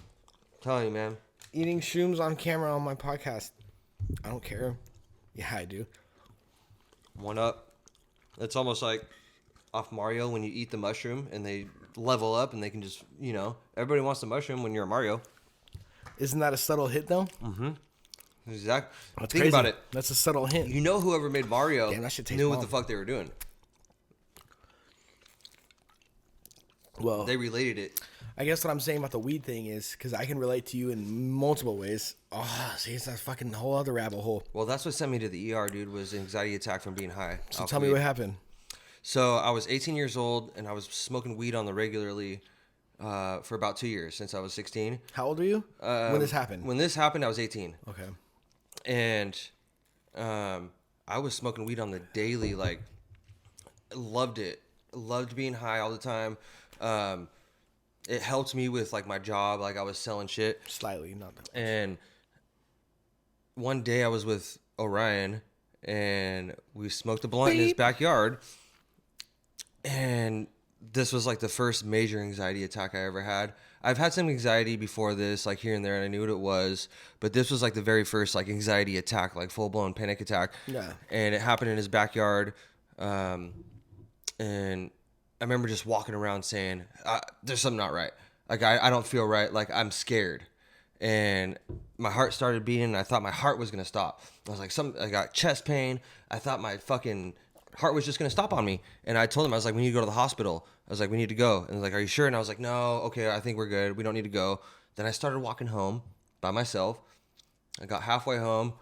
Speaker 2: telling you, man.
Speaker 1: Eating shrooms on camera on my podcast. I don't care. Yeah, I do.
Speaker 2: 1 up. It's almost like off Mario when you eat the mushroom and they level up and they can just, everybody wants the mushroom when you're a Mario.
Speaker 1: Isn't that a subtle hit though?
Speaker 2: Mm-hmm. Exactly.
Speaker 1: That's
Speaker 2: Think
Speaker 1: crazy.
Speaker 2: about it.
Speaker 1: That's a subtle hint.
Speaker 2: Whoever made Mario
Speaker 1: Damn, that shit tastes
Speaker 2: knew what
Speaker 1: bomb.
Speaker 2: the fuck they were doing.
Speaker 1: Well,
Speaker 2: They related it.
Speaker 1: I guess what I'm saying about the weed thing is because I can relate to you in multiple ways. Oh, see, it's a fucking whole other rabbit hole.
Speaker 2: Well, that's what sent me to the ER, dude, was anxiety attack from being high.
Speaker 1: So tell me what happened.
Speaker 2: So I was 18 years old, and I was smoking weed on the regularly for about 2 years, since I was 16.
Speaker 1: How old are you when this happened?
Speaker 2: When this happened, I was 18.
Speaker 1: Okay.
Speaker 2: And I was smoking weed on the daily, like, loved it. Loved being high all the time. It helped me with, like, my job. Like, I was selling shit.
Speaker 1: Slightly, not that much.
Speaker 2: And one day I was with Orion, and we smoked a blunt in his backyard. And this was like the first major anxiety attack I ever had. I've had some anxiety before this, like here and there, and I knew what it was. But this was like the very first like anxiety attack, like full blown panic attack.
Speaker 1: Yeah.
Speaker 2: And it happened in his backyard. And I remember just walking around saying, "There's something not right. Like I don't feel right. Like I'm scared." And my heart started beating, and I thought my heart was gonna stop. I was like, I got chest pain. I thought my fucking heart was just gonna stop on me. And I told him, I was like, we need to go to the hospital. I was like, we need to go. And he was like, are you sure? And I was like, no, okay, I think we're good. We don't need to go. Then I started walking home by myself. I got halfway home,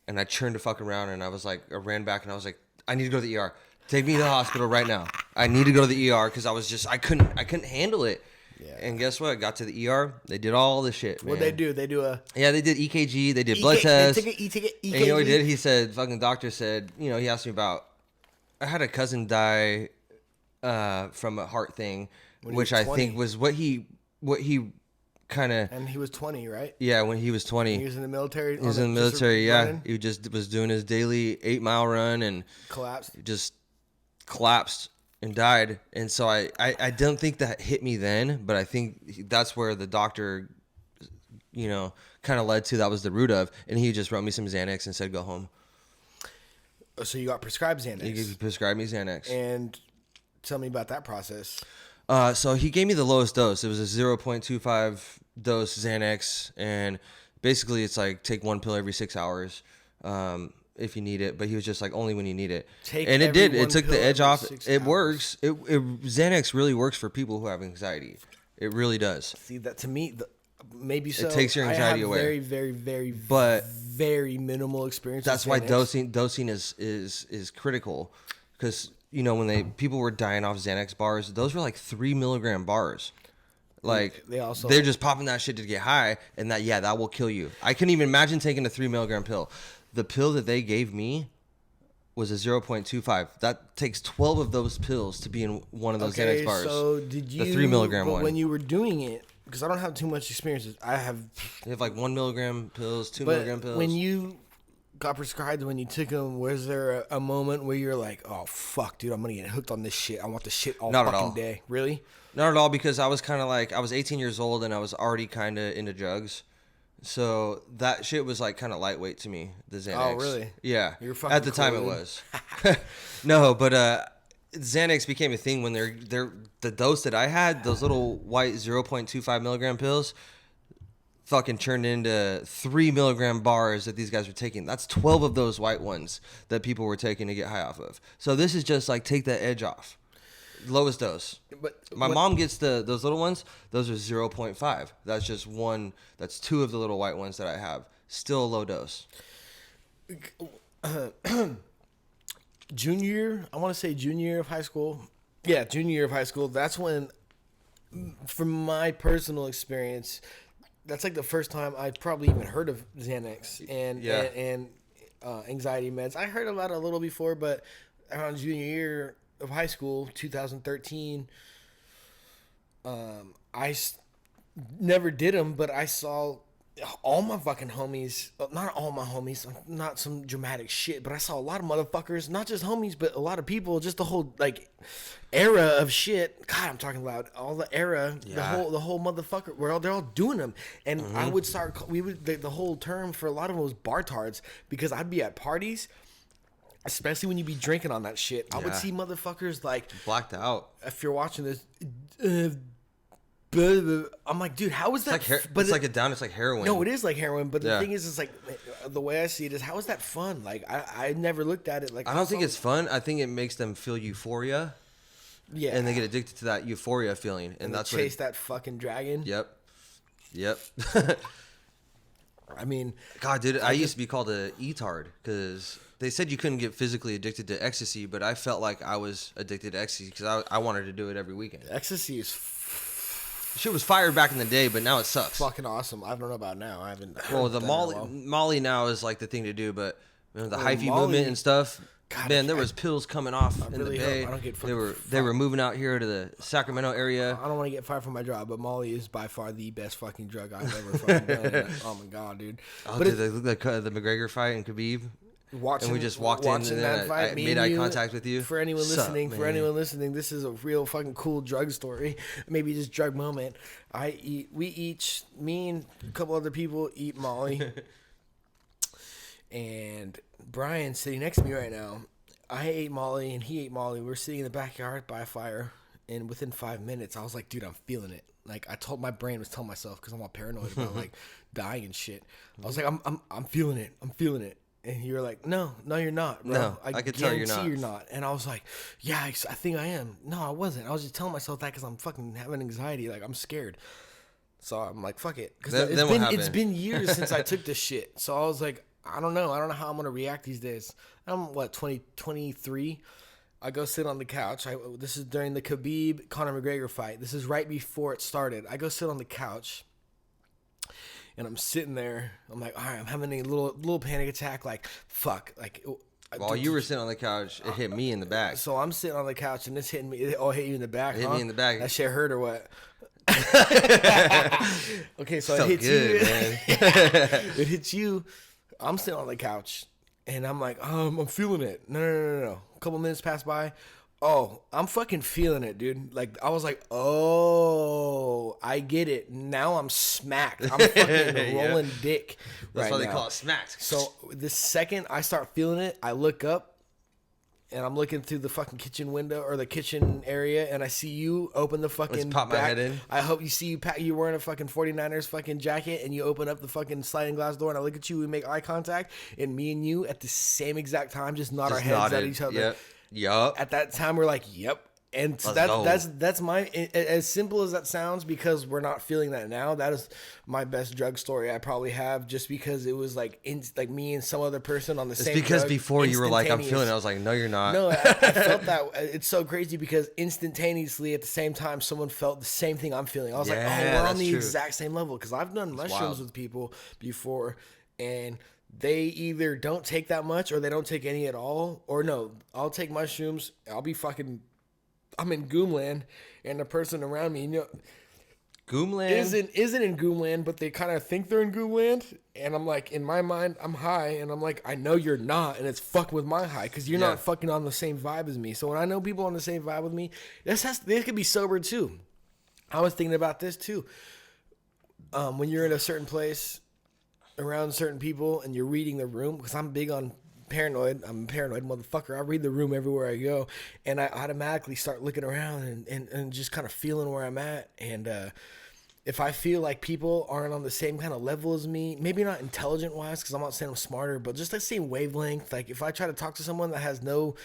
Speaker 2: and I turned to fuck around, and I ran back, and I was like, I need to go to the ER. Take me to the hospital right now. I need to go to the ER because I couldn't handle it. Yeah. And guess what? I got to the ER. They did all this shit, man.
Speaker 1: What'd they do? They
Speaker 2: did EKG. They did blood tests.
Speaker 1: They took EKG.
Speaker 2: And you know what he did? He said, fucking doctor said, he asked me about, I had a cousin die from a heart thing, which I think was what he kind of.
Speaker 1: And he was 20, right?
Speaker 2: Yeah, when he was 20.
Speaker 1: He was in the military.
Speaker 2: He was in the military, yeah. He just was doing his daily 8-mile run and
Speaker 1: collapsed.
Speaker 2: Just collapsed and died. And so I don't think that hit me then, but I think that's where the doctor, kind of led to, that was the root of. And he just wrote me some Xanax and said, go home.
Speaker 1: So you got prescribed Xanax.
Speaker 2: He prescribed me Xanax.
Speaker 1: And tell me about that process.
Speaker 2: So he gave me the lowest dose. It was a 0.25 dose Xanax. And basically it's like take one pill every 6 hours if you need it. But he was just like, only when you need it. And it did. It took the edge off. It works. Xanax really works for people who have anxiety. It really does.
Speaker 1: See, that to me, maybe so.
Speaker 2: It takes your anxiety away.
Speaker 1: Very, very, very, very minimal experience.
Speaker 2: That's why dosing is critical, because when people were dying off Xanax bars, those were like 3 milligram bars. Like they're just popping that shit to get high, and that will kill you. I couldn't even imagine taking a 3 milligram pill. The pill that they gave me was a 0.25. That takes 12 of those pills to be in one of those Xanax bars.
Speaker 1: So did you?
Speaker 2: The 3 milligram one.
Speaker 1: When you were doing it, because I don't have too much experience. I have.
Speaker 2: You have like 1 milligram pills, 2 milligram pills.
Speaker 1: When you got prescribed, when you took them, was there a moment where you're like, oh fuck, dude, I'm gonna get hooked on this shit. I want this shit all fucking day. Really?
Speaker 2: Not at all, because I was kind of like, I was 18 years old and I was already kind of into drugs. So that shit was like kind of lightweight to me, the Xanax.
Speaker 1: Oh, really?
Speaker 2: Yeah.
Speaker 1: You're fucking
Speaker 2: At the time it was. No, but Xanax became a thing when the dose that I had, those little white 0.25 milligram pills, fucking turned into 3 milligram bars that these guys were taking. That's 12 of those white ones that people were taking to get high off of. So this is just like take that edge off. Lowest dose. But my mom gets those little ones. Those are 0.5. That's just one. That's 2 of the little white ones that I have. Still a low dose.
Speaker 1: Junior year of high school. Yeah, junior year of high school. That's when, from my personal experience, that's like the first time I probably even heard of Xanax and anxiety meds. I heard about it a little before, but around junior year of high school, 2013, I never did them, but I saw all my fucking homies, not all my homies, not some dramatic shit, but I saw a lot of motherfuckers, not just homies, but a lot of people, just the whole like era of shit. God, I'm talking loud. All the era, the whole motherfucker. They're all doing them, and I would start. The whole term for a lot of them was bartards, because I'd be at parties. Especially when you be drinking on that shit. I would see motherfuckers like...
Speaker 2: Blacked out.
Speaker 1: If you're watching this... I'm like, dude, how is that...
Speaker 2: It's like heroin.
Speaker 1: No, it is like heroin. But the thing is, it's like... The way I see it is, how is that fun? Like, I never looked at it like...
Speaker 2: I don't think it's fun. I think it makes them feel euphoria.
Speaker 1: Yeah.
Speaker 2: And they get addicted to that euphoria feeling. And that's
Speaker 1: chase that fucking dragon.
Speaker 2: Yep.
Speaker 1: I mean...
Speaker 2: God, dude, I used to be called a e-tard because... They said you couldn't get physically addicted to ecstasy, but I felt like I was addicted to ecstasy because I wanted to do it every weekend.
Speaker 1: Ecstasy is...
Speaker 2: Shit was fired back in the day, but now it sucks.
Speaker 1: Fucking awesome. I don't know about now. I haven't...
Speaker 2: Well, the Molly now is like the thing to do, but the hyphy movement and stuff... God, man, there was pills coming off in the Bay. They were moving out here to the Sacramento area.
Speaker 1: I don't want to get fired from my job, but Molly is by far the best fucking drug I've ever fucking done. Oh my god, dude!
Speaker 2: Oh, dude, they look like the McGregor fight and Khabib.
Speaker 1: watching,
Speaker 2: and we just walked in, and then I made eye contact with you.
Speaker 1: For anyone listening, this is a real fucking cool drug story. Maybe just drug moment. Me and a couple other people eat Molly, and Brian's sitting next to me right now. I ate Molly and he ate Molly. We're sitting in the backyard by a fire, and within 5 minutes, I was like, dude, I'm feeling it. Like my brain was telling myself, because I'm all paranoid about like dying and shit. I was like, I'm feeling it. I'm feeling it. And you were like, no, you're not, bro.
Speaker 2: No, I could tell
Speaker 1: you're not. And I was like, yeah, I think I am. No, I wasn't. I was just telling myself that because I'm fucking having anxiety. Like, I'm scared. So I'm like, fuck it. Because it's been years since I took this shit. So I was like, I don't know how I'm going to react these days. I'm, 23? I go sit on the couch. This is during the Khabib-Conor McGregor fight. This is right before it started. I go sit on the couch. And I'm sitting there. I'm like, all right, I'm having a little panic attack. Like, fuck. Like,
Speaker 2: while you were sitting on the couch, it hit me in the back.
Speaker 1: So I'm sitting on the couch, and it's hitting me. It hit you in the back.
Speaker 2: It hit me in the back.
Speaker 1: That shit hurt or what? Okay, so
Speaker 2: it
Speaker 1: hits you.
Speaker 2: Man.
Speaker 1: It hits you. I'm sitting on the couch, and I'm like, I'm feeling it. No. A couple minutes pass by. Oh, I'm fucking feeling it, dude. Like, I was like, oh, I get it. Now I'm smacked. I'm fucking rolling dick
Speaker 2: That's
Speaker 1: right
Speaker 2: why they
Speaker 1: now.
Speaker 2: call it smacked.
Speaker 1: So the second I start feeling it, I look up, and I'm looking through the fucking kitchen window or the kitchen area, and I see you open the fucking
Speaker 2: Let's pop my head in.
Speaker 1: I hope you see you wearing a fucking 49ers fucking jacket, and you open up the fucking sliding glass door, and I look at you, we make eye contact, and me and you at the same exact time just nod our heads at each other.
Speaker 2: Yep.
Speaker 1: At that time, we're like, yep. And so that's my, as simple as that sounds, because we're not feeling that now. That is my best drug story I probably have, just because it was like me and some other person on the same.
Speaker 2: It's because
Speaker 1: drug,
Speaker 2: before you were like, I'm feeling it. I was like, no, you're not.
Speaker 1: No, I felt that. It's so crazy because instantaneously at the same time, someone felt the same thing I'm feeling. I was like, oh, we're on the exact same level, because I've done mushrooms with people before, and they either don't take that much or they don't take any at all. Or no, I'll take mushrooms. I'm in Goomland, and the person around me,
Speaker 2: Goomland
Speaker 1: isn't in Goomland, but they kind of think they're in Goomland. And I'm like, in my mind, I'm high, and I'm like, I know you're not, and it's fucking with my high, because you're not fucking on the same vibe as me. So when I know people on the same vibe with me, they could be sober too. I was thinking about this too. When you're in a certain place, around certain people, and you're reading the room, because I'm big on paranoid. I'm a paranoid motherfucker. I read the room everywhere I go, and I automatically start looking around and just kind of feeling where I'm at. And if I feel like people aren't on the same kind of level as me, maybe not intelligent wise, because I'm not saying I'm smarter, but just the same wavelength. Like, if I try to talk to someone that has no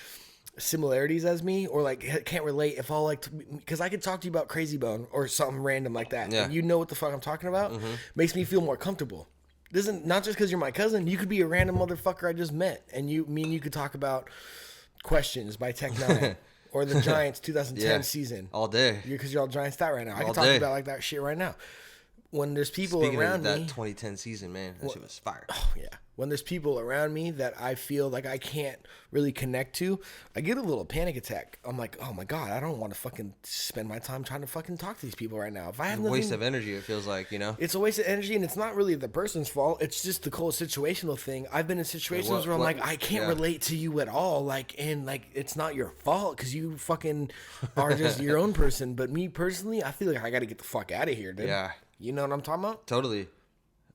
Speaker 1: similarities as me, or like can't relate, if I'll because I could talk to you about Crazy Bone or something random like that, and you know what the fuck I'm talking about, makes me feel more comfortable. Not just because you're my cousin. You could be a random motherfucker I just met, and me and you could talk about Questions by Tech Nine or the Giants 2010 season
Speaker 2: all day.
Speaker 1: Because you're all Giants out right now. I can talk about like that shit right now. When there's people around me,
Speaker 2: that 2010 season, man, that shit was fire.
Speaker 1: Oh yeah. When there's people around me that I feel like I can't really connect to, I get a little panic attack. I'm like, oh my God, I don't want to fucking spend my time trying to fucking talk to these people right now. If I have
Speaker 2: a waste of energy, it feels like,
Speaker 1: It's a waste of energy, and it's not really the person's fault. It's just the whole situational thing. I've been in situations where I'm like, I can't relate to you at all. And it's not your fault, because you fucking are just your own person. But me personally, I feel like I got to get the fuck out of here, dude.
Speaker 2: Yeah.
Speaker 1: You know what I'm talking about?
Speaker 2: Totally.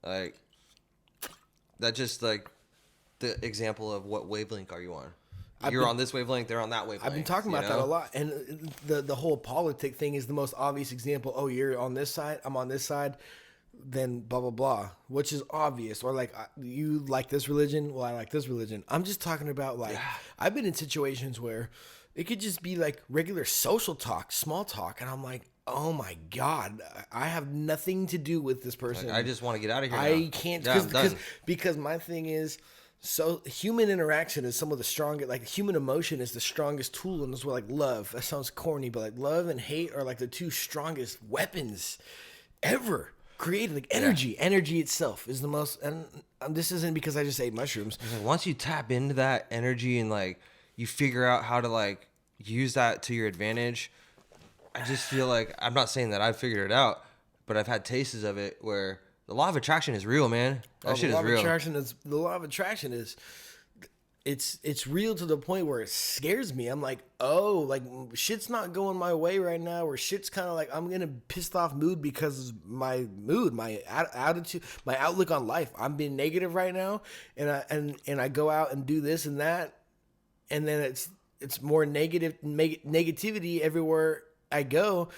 Speaker 2: Like, that's just like the example of what wavelength are you on. You're on this wavelength, they're on that wavelength.
Speaker 1: I've been talking about that a lot. And the whole politic thing is the most obvious example. Oh, you're on this side, I'm on this side, then blah, blah, blah, which is obvious. Or like, you like this religion, well, I like this religion. I'm just talking about I've been in situations where it could just be like regular social talk, small talk. And I'm like, oh my God, I have nothing to do with this person.
Speaker 2: Like, I just want to get out of here.
Speaker 1: I can't, because my thing is, so human interaction is some of the strongest, like human emotion is the strongest tool in this world. Like love, that sounds corny, but like love and hate are like the two strongest weapons ever created. Like energy itself is the most, and this isn't because I just ate mushrooms.
Speaker 2: Like, once you tap into that energy and like you figure out how to like use that to your advantage, I just feel like, I'm not saying that I've figured it out, but I've had tastes of it where the law of attraction is real, man. That shit is real.
Speaker 1: The law of attraction is, it's real to the point where it scares me. I'm like, oh, like shit's not going my way right now, or shit's kind of like I'm in a pissed off mood because my mood, my attitude, my outlook on life. I'm being negative right now, and I go out and do this and that, and then it's more negativity everywhere I go.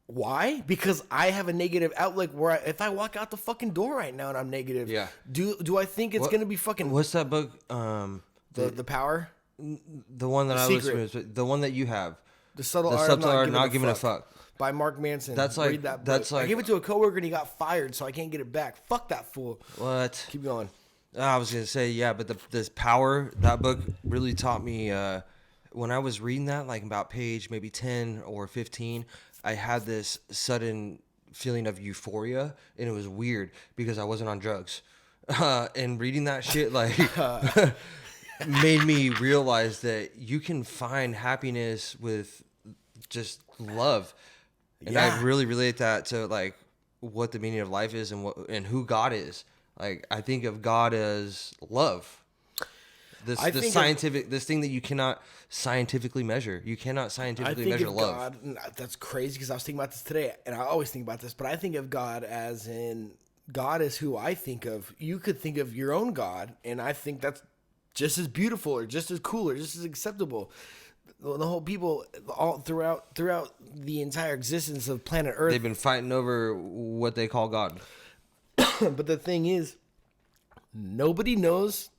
Speaker 1: Why? Because I have a negative outlook where if I walk out the fucking door right now and I'm negative, do I think it's gonna be fucking?
Speaker 2: What's that book?
Speaker 1: The Power,
Speaker 2: the one that the one that you have,
Speaker 1: the subtle
Speaker 2: art
Speaker 1: of
Speaker 2: not giving a fuck
Speaker 1: by Mark Manson.
Speaker 2: That's like
Speaker 1: Read that book.
Speaker 2: that's like
Speaker 1: I gave it to a coworker and he got fired, so I can't get it back. Fuck that fool.
Speaker 2: What?
Speaker 1: Keep going.
Speaker 2: I was gonna say but this Power, that book really taught me. When I was reading that, like about page maybe 10 or 15, I had this sudden feeling of euphoria, and it was weird because I wasn't on drugs. And reading that shit like made me realize that you can find happiness with just love. And I really relate that to like what the meaning of life is and who God is. Like I think of God as love. This thing that you cannot scientifically measure. You cannot scientifically measure love.
Speaker 1: God, that's crazy because I was thinking about this today, and I always think about this, but I think of God as in God is who I think of. You could think of your own God, and I think that's just as beautiful or just as cool or just as acceptable. The whole people all throughout the entire existence of planet Earth,
Speaker 2: they've been fighting over what they call God.
Speaker 1: But the thing is, nobody knows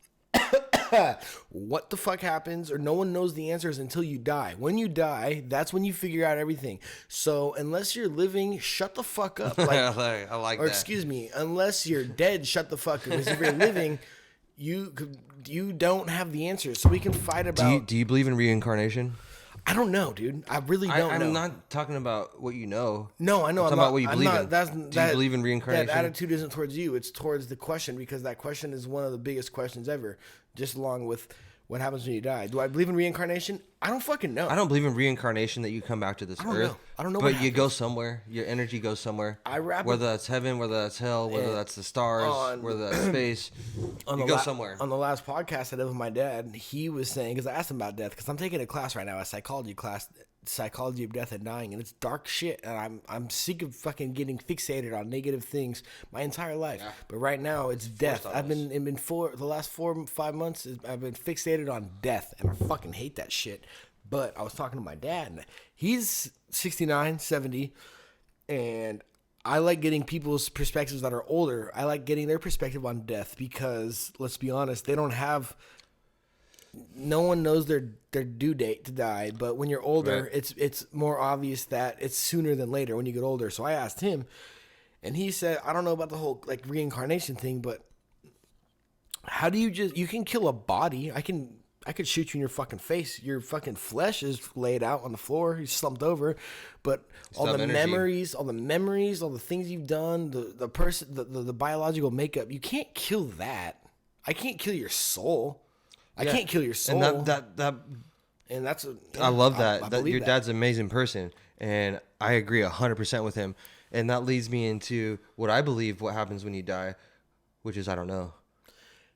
Speaker 1: what the fuck happens, or no one knows the answers until you die. When you die, that's when you figure out everything. So unless you're living, shut the fuck up. Like,
Speaker 2: I like
Speaker 1: or
Speaker 2: that.
Speaker 1: Excuse me, unless you're dead, shut the fuck up. Because if you're living, you don't have the answers. So we can fight about.
Speaker 2: Do you believe in reincarnation?
Speaker 1: I don't know, dude. I really don't know.
Speaker 2: I'm not talking about what you know.
Speaker 1: No, I know.
Speaker 2: I'm talking about what you believe in.
Speaker 1: Do
Speaker 2: you believe in reincarnation?
Speaker 1: That attitude isn't towards you. It's towards the question, because that question is one of the biggest questions ever, just along with what happens when you die. Do I believe in reincarnation? I don't fucking know.
Speaker 2: I don't believe in reincarnation, that you come back to this earth.
Speaker 1: I don't know.
Speaker 2: But you go somewhere. Your energy goes somewhere. Whether that's heaven, whether that's hell, whether that's the stars, whether that's space. You go somewhere.
Speaker 1: On the last podcast I did with my dad, he was saying, because I asked him about death, because I'm taking a class right now, a psychology class, Psychology of Death and Dying, and it's dark shit, and I'm sick of fucking getting fixated on negative things my entire life. Yeah. But right now it's death. I've been the last 4 or 5 months I've been fixated on death, and I fucking hate that shit. But I was talking to my dad, and he's 69, 70, and I like getting people's perspectives that are older. I like getting their perspective on death because, let's be honest, they don't have. No one knows their due date to die, but when you're older, right, it's more obvious that it's sooner than later when you get older. So I asked him, and he said, I don't know about the whole like reincarnation thing, but how do you can kill a body? I could shoot you in your fucking face. Your fucking flesh is laid out on the floor. You're slumped over, but all the memories, all the things you've done, the person, the biological makeup, you can't kill that. I can't kill your soul. I can't kill your soul.
Speaker 2: And I love that. That your dad's an amazing person, and I agree 100% with him. And that leads me into what I believe what happens when you die, which is I don't know.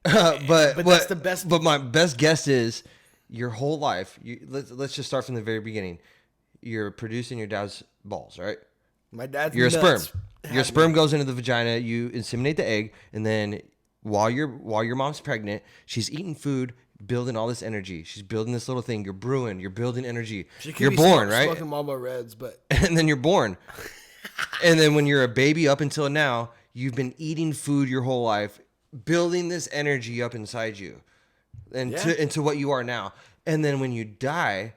Speaker 2: but that's the best. But my best guess is your whole life. Let's just start from the very beginning. You're producing your dad's balls, right?
Speaker 1: My dad's.
Speaker 2: You're a sperm. Your sperm goes into the vagina. You inseminate the egg, and then while your mom's pregnant, she's eating food, building all this energy. She's building this little thing. You're brewing. You're building energy. You're born, right?
Speaker 1: Smoking Marlboro Reds, but
Speaker 2: and then you're born. And then when you're a baby up until now, you've been eating food your whole life, building this energy up inside you, and into what you are now. And then when you die,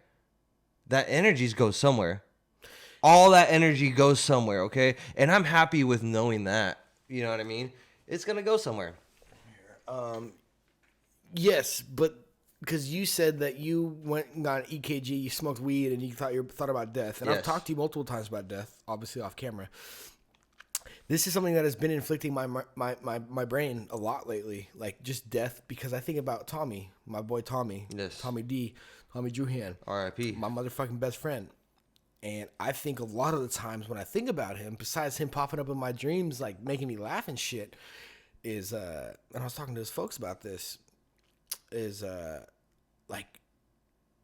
Speaker 2: that energy goes somewhere. All that energy goes somewhere, okay? And I'm happy with knowing that. You know what I mean? It's gonna go somewhere.
Speaker 1: Yes, but because you said that you went and got an EKG, you smoked weed, and you thought about death. And I've talked to you multiple times about death, obviously off camera. This is something that has been inflicting my brain a lot lately, like just death, because I think about Tommy, my boy Tommy, Tommy D, Tommy Juhan,
Speaker 2: R.I.P.,
Speaker 1: my motherfucking best friend. And I think a lot of the times when I think about him, besides him popping up in my dreams, like making me laugh and shit, is and I was talking to his folks about this. is like,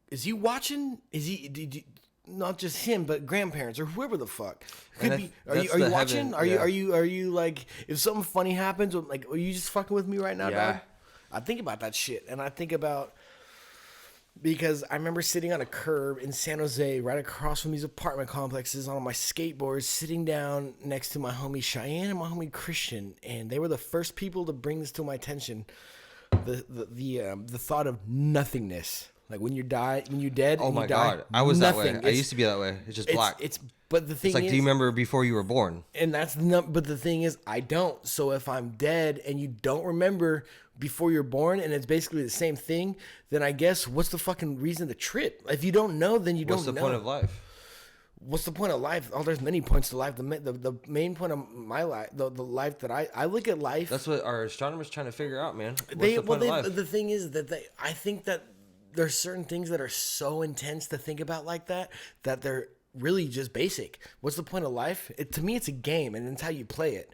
Speaker 1: is he watching? Is he? Not just him, but grandparents or whoever the fuck could be. Are you watching?
Speaker 2: Heaven,
Speaker 1: Are you like, if something funny happens, like, are you just fucking with me right now,
Speaker 2: Yeah.
Speaker 1: dog? I think about that shit, and I think about, because I remember sitting on a curb in San Jose, right across from these apartment complexes, on my skateboard, sitting down next to my homie Cheyenne and my homie Christian, and they were the first people to bring this to my attention. The thought of nothingness. Like when you're dead.
Speaker 2: Oh
Speaker 1: and
Speaker 2: my
Speaker 1: you die,
Speaker 2: God. I was
Speaker 1: nothing.
Speaker 2: that way. I used to be that way. It's just black.
Speaker 1: But the thing
Speaker 2: It's like,
Speaker 1: is,
Speaker 2: do you remember before you were born?
Speaker 1: and that's not. But the thing is, I don't. So if I'm dead and you don't remember before you're born, and it's basically the same thing, then I guess what's the fucking reason to trip? If you don't know, then you don't know.
Speaker 2: What's the point of life?
Speaker 1: What's the point of life? Oh, there's many points to life. The main point of my life, the life that I look at life.
Speaker 2: That's what our astronomers trying to figure out, man. What's the point of life?
Speaker 1: The thing is that I think that there's certain things that are so intense to think about like that they're really just basic. What's the point of life? To me, it's a game, and it's how you play it.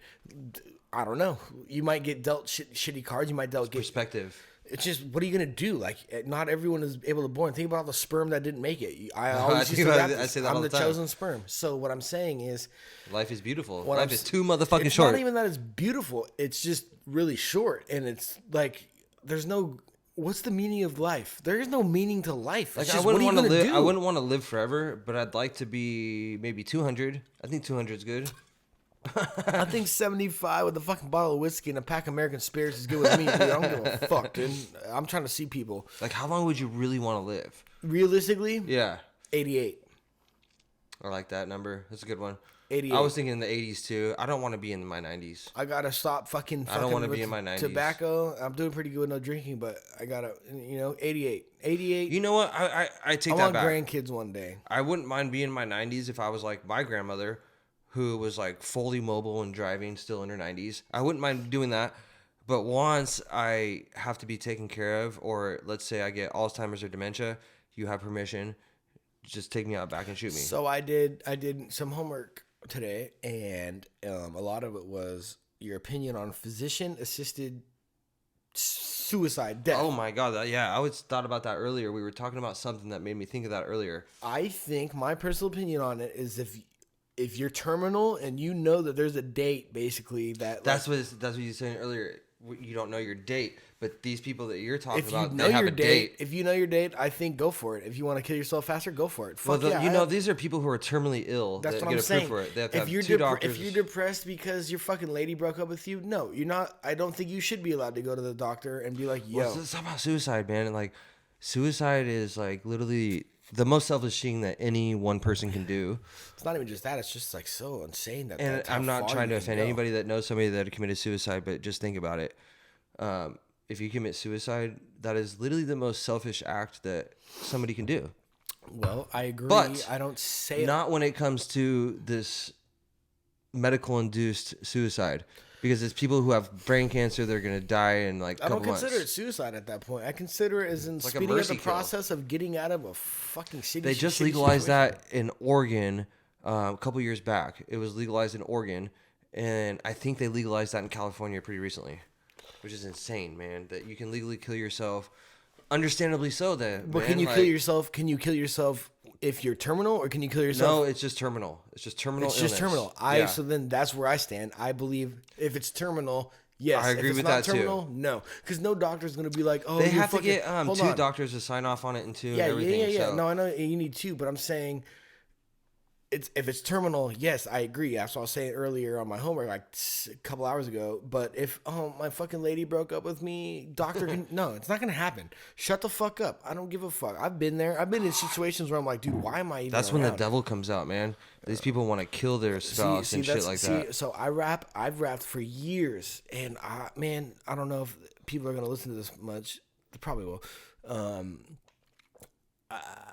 Speaker 1: I don't know. You might get dealt shitty cards. You might get
Speaker 2: Perspective.
Speaker 1: It's just, what are you gonna do? Like, not everyone is able to born. Think about the sperm that didn't make it. I always used to rap this.
Speaker 2: I say that all
Speaker 1: I'm
Speaker 2: the
Speaker 1: the
Speaker 2: time.
Speaker 1: chosen sperm. So what I'm saying is,
Speaker 2: Life is beautiful.
Speaker 1: What
Speaker 2: Life
Speaker 1: I'm
Speaker 2: is
Speaker 1: s-
Speaker 2: too motherfucking
Speaker 1: it's
Speaker 2: short.
Speaker 1: not even that it's beautiful. It's just really short, and it's like there's no. What's the meaning of life? There is no meaning to life.
Speaker 2: Like,
Speaker 1: It's
Speaker 2: I
Speaker 1: just,
Speaker 2: wouldn't
Speaker 1: what are
Speaker 2: want
Speaker 1: you
Speaker 2: to
Speaker 1: gonna
Speaker 2: live.
Speaker 1: do?
Speaker 2: I wouldn't want to live forever, but I'd like to be maybe 200. I think 200 is good.
Speaker 1: I think 75 with a fucking bottle of whiskey and a pack of American Spirits is good with me, dude. I don't give a fuck, dude. I'm trying to see people.
Speaker 2: Like, how long would you really want to live?
Speaker 1: Realistically,
Speaker 2: Yeah,
Speaker 1: 88.
Speaker 2: I like that number. That's a good one.
Speaker 1: 88.
Speaker 2: I was thinking in the 80s too. I don't want to be in my 90s.
Speaker 1: I gotta stop fucking
Speaker 2: I don't wanna
Speaker 1: with
Speaker 2: be in my 90s.
Speaker 1: tobacco. I'm doing pretty good with no drinking, but I gotta, 88. 88.
Speaker 2: You know what? I take
Speaker 1: I
Speaker 2: that
Speaker 1: want
Speaker 2: back.
Speaker 1: grandkids one day.
Speaker 2: I wouldn't mind being in my 90s if I was like my grandmother, who was like fully mobile and driving, still in her 90s. I wouldn't mind doing that. But once I have to be taken care of, or let's say I get Alzheimer's or dementia, you have permission. Just take me out back and shoot me.
Speaker 1: So I did some homework today, and a lot of it was your opinion on physician-assisted suicide, death.
Speaker 2: Oh my God. Yeah, I always thought about that earlier. We were talking about something that made me think of that earlier.
Speaker 1: I think my personal opinion on it is if you're terminal and you know that there's a date, basically
Speaker 2: That's what you were saying earlier. You don't know your date, but these people that you're talking
Speaker 1: if you
Speaker 2: about,
Speaker 1: know
Speaker 2: they have
Speaker 1: your
Speaker 2: a date.
Speaker 1: if you know your date, I think go for it. If you want to kill yourself faster, go for it.
Speaker 2: Well,
Speaker 1: Fuck yeah,
Speaker 2: these are people who are terminally ill
Speaker 1: that's
Speaker 2: that
Speaker 1: what
Speaker 2: get
Speaker 1: I'm saying.
Speaker 2: approved for it. They have to
Speaker 1: if
Speaker 2: have
Speaker 1: you're
Speaker 2: two doctors.
Speaker 1: if you're depressed because your fucking lady broke up with you, no, you're not. I don't think you should be allowed to go to the doctor and be like, yo.
Speaker 2: Well, it's about suicide, man. And like, suicide is like literally the most selfish thing that any one person can do.
Speaker 1: It's not even just that. It's just like so insane that.
Speaker 2: And
Speaker 1: that's how
Speaker 2: I'm not
Speaker 1: far
Speaker 2: trying
Speaker 1: you
Speaker 2: to
Speaker 1: can
Speaker 2: offend
Speaker 1: go.
Speaker 2: anybody that knows somebody that committed suicide, but just think about it. If you commit suicide, that is literally the most selfish act that somebody can do.
Speaker 1: Well, I agree.
Speaker 2: But
Speaker 1: I don't say
Speaker 2: Not when it comes to this medical induced suicide, because it's people who have brain cancer. They're going to die in like a
Speaker 1: I
Speaker 2: couple
Speaker 1: don't consider
Speaker 2: months.
Speaker 1: it suicide at that point. I consider it as in
Speaker 2: like a
Speaker 1: speeding up
Speaker 2: mercy
Speaker 1: the
Speaker 2: kill.
Speaker 1: process of getting out of a fucking shitty.
Speaker 2: They just
Speaker 1: shitty
Speaker 2: legalized
Speaker 1: situation.
Speaker 2: that in Oregon a couple years back. It was legalized in Oregon, and I think they legalized that in California pretty recently, which is insane, man. That you can legally kill yourself, understandably so. That,
Speaker 1: But
Speaker 2: man,
Speaker 1: can you
Speaker 2: like,
Speaker 1: kill yourself? Can you kill yourself if you're terminal, or can you kill yourself?
Speaker 2: No, it's just terminal. It's just terminal.
Speaker 1: It's just
Speaker 2: illness.
Speaker 1: terminal.
Speaker 2: Yeah.
Speaker 1: So then that's where I stand. I believe if it's terminal, yes.
Speaker 2: I agree
Speaker 1: if it's
Speaker 2: with
Speaker 1: not
Speaker 2: that, too.
Speaker 1: terminal, no, because no doctor's gonna be like, oh,
Speaker 2: They
Speaker 1: you're
Speaker 2: have to
Speaker 1: fucking-
Speaker 2: get
Speaker 1: hold
Speaker 2: two
Speaker 1: on.
Speaker 2: doctors to sign off on it and two
Speaker 1: Yeah,
Speaker 2: and everything.
Speaker 1: yeah.
Speaker 2: So.
Speaker 1: No, I know you need two, but I'm saying if it's terminal, yes, I agree. That's what I was saying earlier on my homework, like a couple hours ago. But if my fucking lady broke up with me, doctor can no, it's not gonna happen. Shut the fuck up. I don't give a fuck. I've been there. I've been in situations where I'm like, dude, why am I even?
Speaker 2: That's when the
Speaker 1: around?
Speaker 2: devil comes out, man. These people want to kill their spouse and shit like that.
Speaker 1: So I've rapped for years, and I don't know if people are gonna listen to this much. They probably will.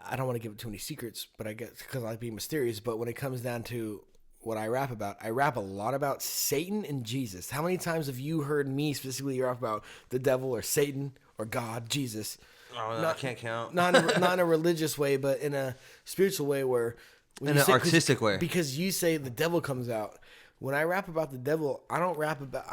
Speaker 1: I don't want to give it too many secrets, but I guess because I like being mysterious. But when it comes down to what I rap about, I rap a lot about Satan and Jesus. How many times have you heard me specifically rap about the devil or Satan or God, Jesus?
Speaker 2: Oh, I can't count.
Speaker 1: Not in a religious way, but in a spiritual way, where when
Speaker 2: In
Speaker 1: you
Speaker 2: an artistic way.
Speaker 1: Because you say the devil comes out. when I rap about the devil, I don't rap about,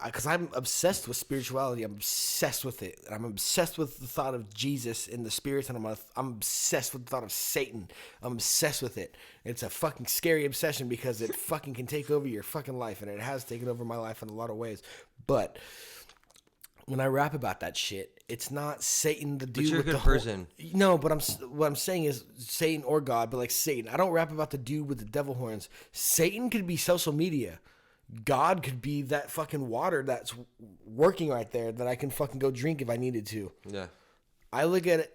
Speaker 1: because I'm obsessed with spirituality. I'm obsessed with it. I'm obsessed with the thought of Jesus and the spirits, and I'm obsessed with the thought of Satan. I'm obsessed with it. It's a fucking scary obsession because it fucking can take over your fucking life, and it has taken over my life in a lot of ways. But when I rap about that shit, it's not Satan, the dude.
Speaker 2: But you're
Speaker 1: with
Speaker 2: a good
Speaker 1: the whole,
Speaker 2: person.
Speaker 1: No, but what I'm saying is Satan or God, but like Satan. I don't rap about the dude with the devil horns. Satan could be social media. God could be that fucking water that's working right there that I can fucking go drink if I needed to.
Speaker 2: Yeah.
Speaker 1: I look at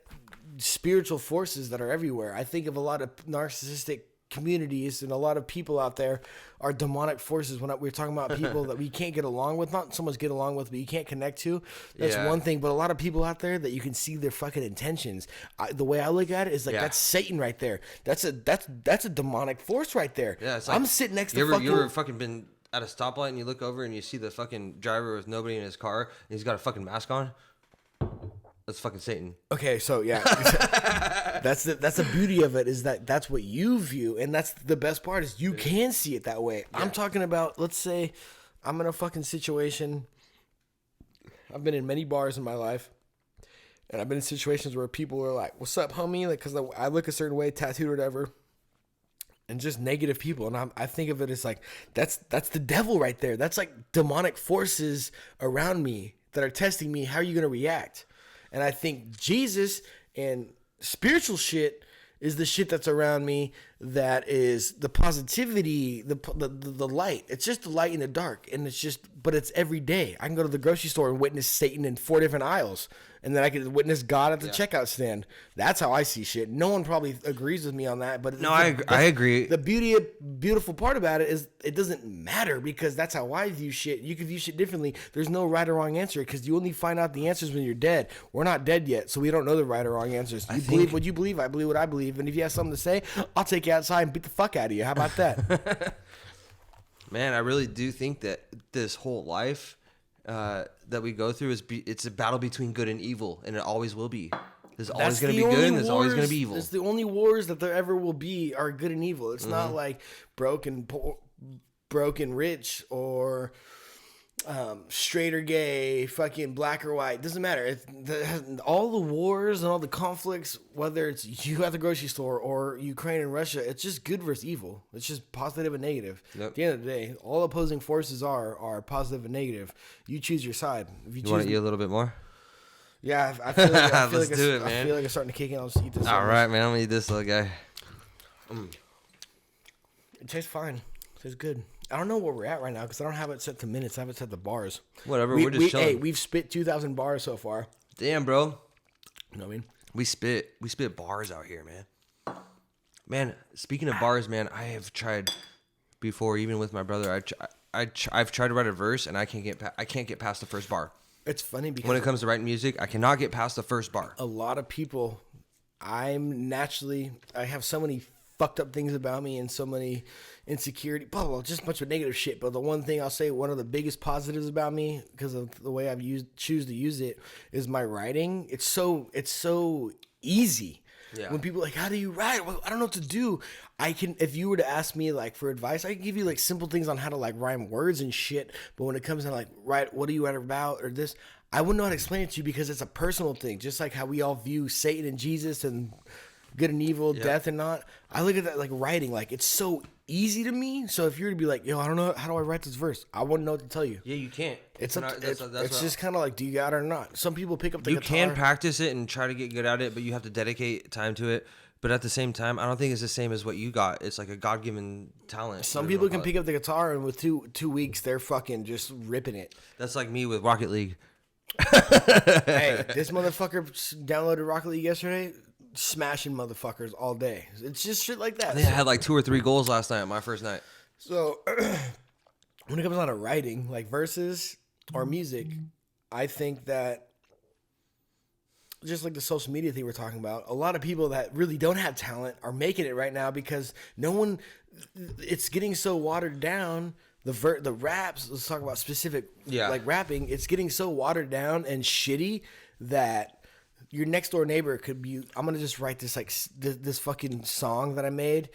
Speaker 1: spiritual forces that are everywhere. I think of a lot of narcissistic communities and a lot of people out there are demonic forces. When we're talking about people that we can't get along with, not so much get along with, but you can't connect to, that's one thing. But a lot of people out there that you can see their fucking intentions. The way I look at it is like, that's Satan right there. That's a demonic force right there.
Speaker 2: Yeah, it's like,
Speaker 1: I'm sitting next to
Speaker 2: you ever fucking been at a stoplight and you look over and you see the fucking driver with nobody in his car and he's got a fucking mask on? That's fucking Satan.
Speaker 1: Okay, so yeah, that's the beauty of it, is that that's what you view, and that's the best part, is you can see it that way. Yeah. I'm talking about, let's say I'm in a fucking situation. I've been in many bars in my life, and I've been in situations where people are like, "What's up, homie?" Like, because I look a certain way, tattooed or whatever, and just negative people, and I think of it as like that's the devil right there. That's like demonic forces around me that are testing me. How are you gonna react? And I think Jesus and spiritual shit is the shit that's around me, that is the positivity, the light. It's just the light in the dark, and but it's every day. I can go to the grocery store and witness Satan in 4 different aisles, and then I can witness God at the checkout stand. That's how I see shit. No one probably agrees with me on that, but
Speaker 2: I agree.
Speaker 1: The beautiful part about it is it doesn't matter, because that's how I view shit. You can view shit differently. There's no right or wrong answer, because you only find out the answers when you're dead. We're not dead yet, so we don't know the right or wrong answers. You believe what you believe. I believe what I believe, and if you have something to say, I'll take you outside and beat the fuck out of you. How about that?
Speaker 2: Man, I really do think that this whole life that we go through it's a battle between good and evil, and it always will be. There's always going to be good, and there's always going to be evil.
Speaker 1: It's the only wars that there ever will be are good and evil. It's not like broken rich, or straight or gay, fucking black or white. Doesn't matter. All the wars and all the conflicts, whether it's you at the grocery store or Ukraine and Russia, it's just good versus evil. It's just positive and negative. Yep. At the end of the day, all opposing forces are positive and negative. You choose your side. If you
Speaker 2: want to eat a little bit more?
Speaker 1: Yeah, I feel like
Speaker 2: Let's do it, man.
Speaker 1: I feel like it's starting to kick in. I'll just eat this.
Speaker 2: All right, man. I'm gonna eat this little guy.
Speaker 1: It tastes fine. It tastes good. I don't know where we're at right now, because I don't have it set to minutes. I have it set to bars.
Speaker 2: Whatever. We're just chilling.
Speaker 1: Hey, we've spit 2,000 bars so far.
Speaker 2: Damn, bro.
Speaker 1: You know what I mean?
Speaker 2: We spit bars out here, man. Man, speaking of bars, man, I have tried before, even with my brother. I've tried to write a verse, and I can't get past the first bar.
Speaker 1: It's funny because
Speaker 2: when it comes to writing music, I cannot get past the first bar.
Speaker 1: A lot of people, I have so many fucked up things about me and so many insecurity, blah, blah, just a bunch of negative shit. But the one thing I'll say, one of the biggest positives about me, because of the way choose to use it, is my writing. It's so easy. Yeah. When people are like, how do you write? Well, I don't know what to do. If you were to ask me like for advice, I can give you like simple things on how to like rhyme words and shit. But when it comes to like, what do you write about or this, I wouldn't know how to explain it to you, because it's a personal thing. Just like how we all view Satan and Jesus and good and evil, death and not. I look at that like writing, like it's so easy to me. So if you were to be like, yo, I don't know, how do I write this verse? I wouldn't know what to tell you.
Speaker 2: Yeah, you can't.
Speaker 1: It's just kind of like, do you got it or not? Some people pick up the guitar.
Speaker 2: You can practice it and try to get good at it, but you have to dedicate time to it. But at the same time, I don't think it's the same as what you got. It's like a God-given talent.
Speaker 1: Some people can pick up the guitar, and with two weeks, they're fucking just ripping it.
Speaker 2: That's like me with Rocket League.
Speaker 1: Hey, this motherfucker downloaded Rocket League yesterday. Smashing motherfuckers all day. It's just shit like that.
Speaker 2: I think I had like 2 or 3 goals last night, my first night.
Speaker 1: So when it comes down to writing, like verses or music, I think that just like the social media thing we're talking about, a lot of people that really don't have talent are making it right now, because it's getting so watered down. The raps, let's talk about specific, like rapping, it's getting so watered down and shitty that your next door neighbor could be, I'm going to just write this like this fucking song that I made.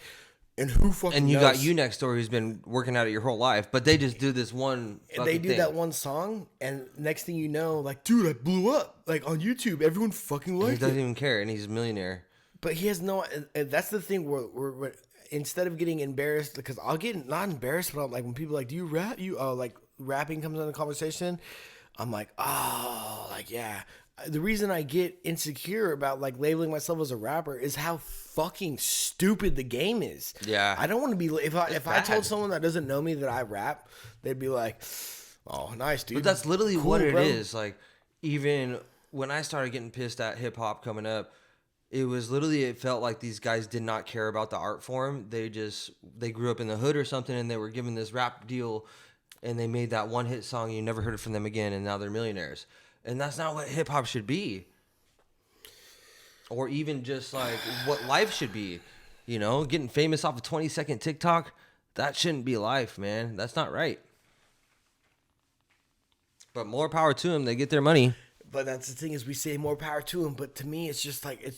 Speaker 1: And who fucking
Speaker 2: And you
Speaker 1: knows?
Speaker 2: got you next door who's been working at it your whole life, but they just do this one.
Speaker 1: And they do
Speaker 2: thing.
Speaker 1: that one song, and next thing you know, like, dude, I blew up like on YouTube. Everyone fucking
Speaker 2: And he
Speaker 1: liked
Speaker 2: doesn't
Speaker 1: it.
Speaker 2: even care, and he's a millionaire.
Speaker 1: But he has no. And that's the thing where instead of getting embarrassed, because I'll get not embarrassed, but I'm like when people are like, do you rap? Like rapping comes in the conversation. I'm like, oh, like yeah. The reason I get insecure about like labeling myself as a rapper is how fucking stupid the game is.
Speaker 2: Yeah.
Speaker 1: I don't want to be. If I told someone that doesn't know me that I rap, they'd be like, "Oh, nice, dude."
Speaker 2: But that's literally
Speaker 1: Cool,
Speaker 2: what it
Speaker 1: bro.
Speaker 2: is. Like, even when I started getting pissed at hip hop coming up, it was literally, it felt like these guys did not care about the art form. They grew up in the hood or something, and they were given this rap deal, and they made that one hit song. And you never heard it from them again, and now they're millionaires. And that's not what hip hop should be. Or even just like what life should be. You know, getting famous off a 20-second TikTok, that shouldn't be life, man. That's not right. But more power to them. They get their money.
Speaker 1: But that's the thing is we say more power to them. But to me, it's just like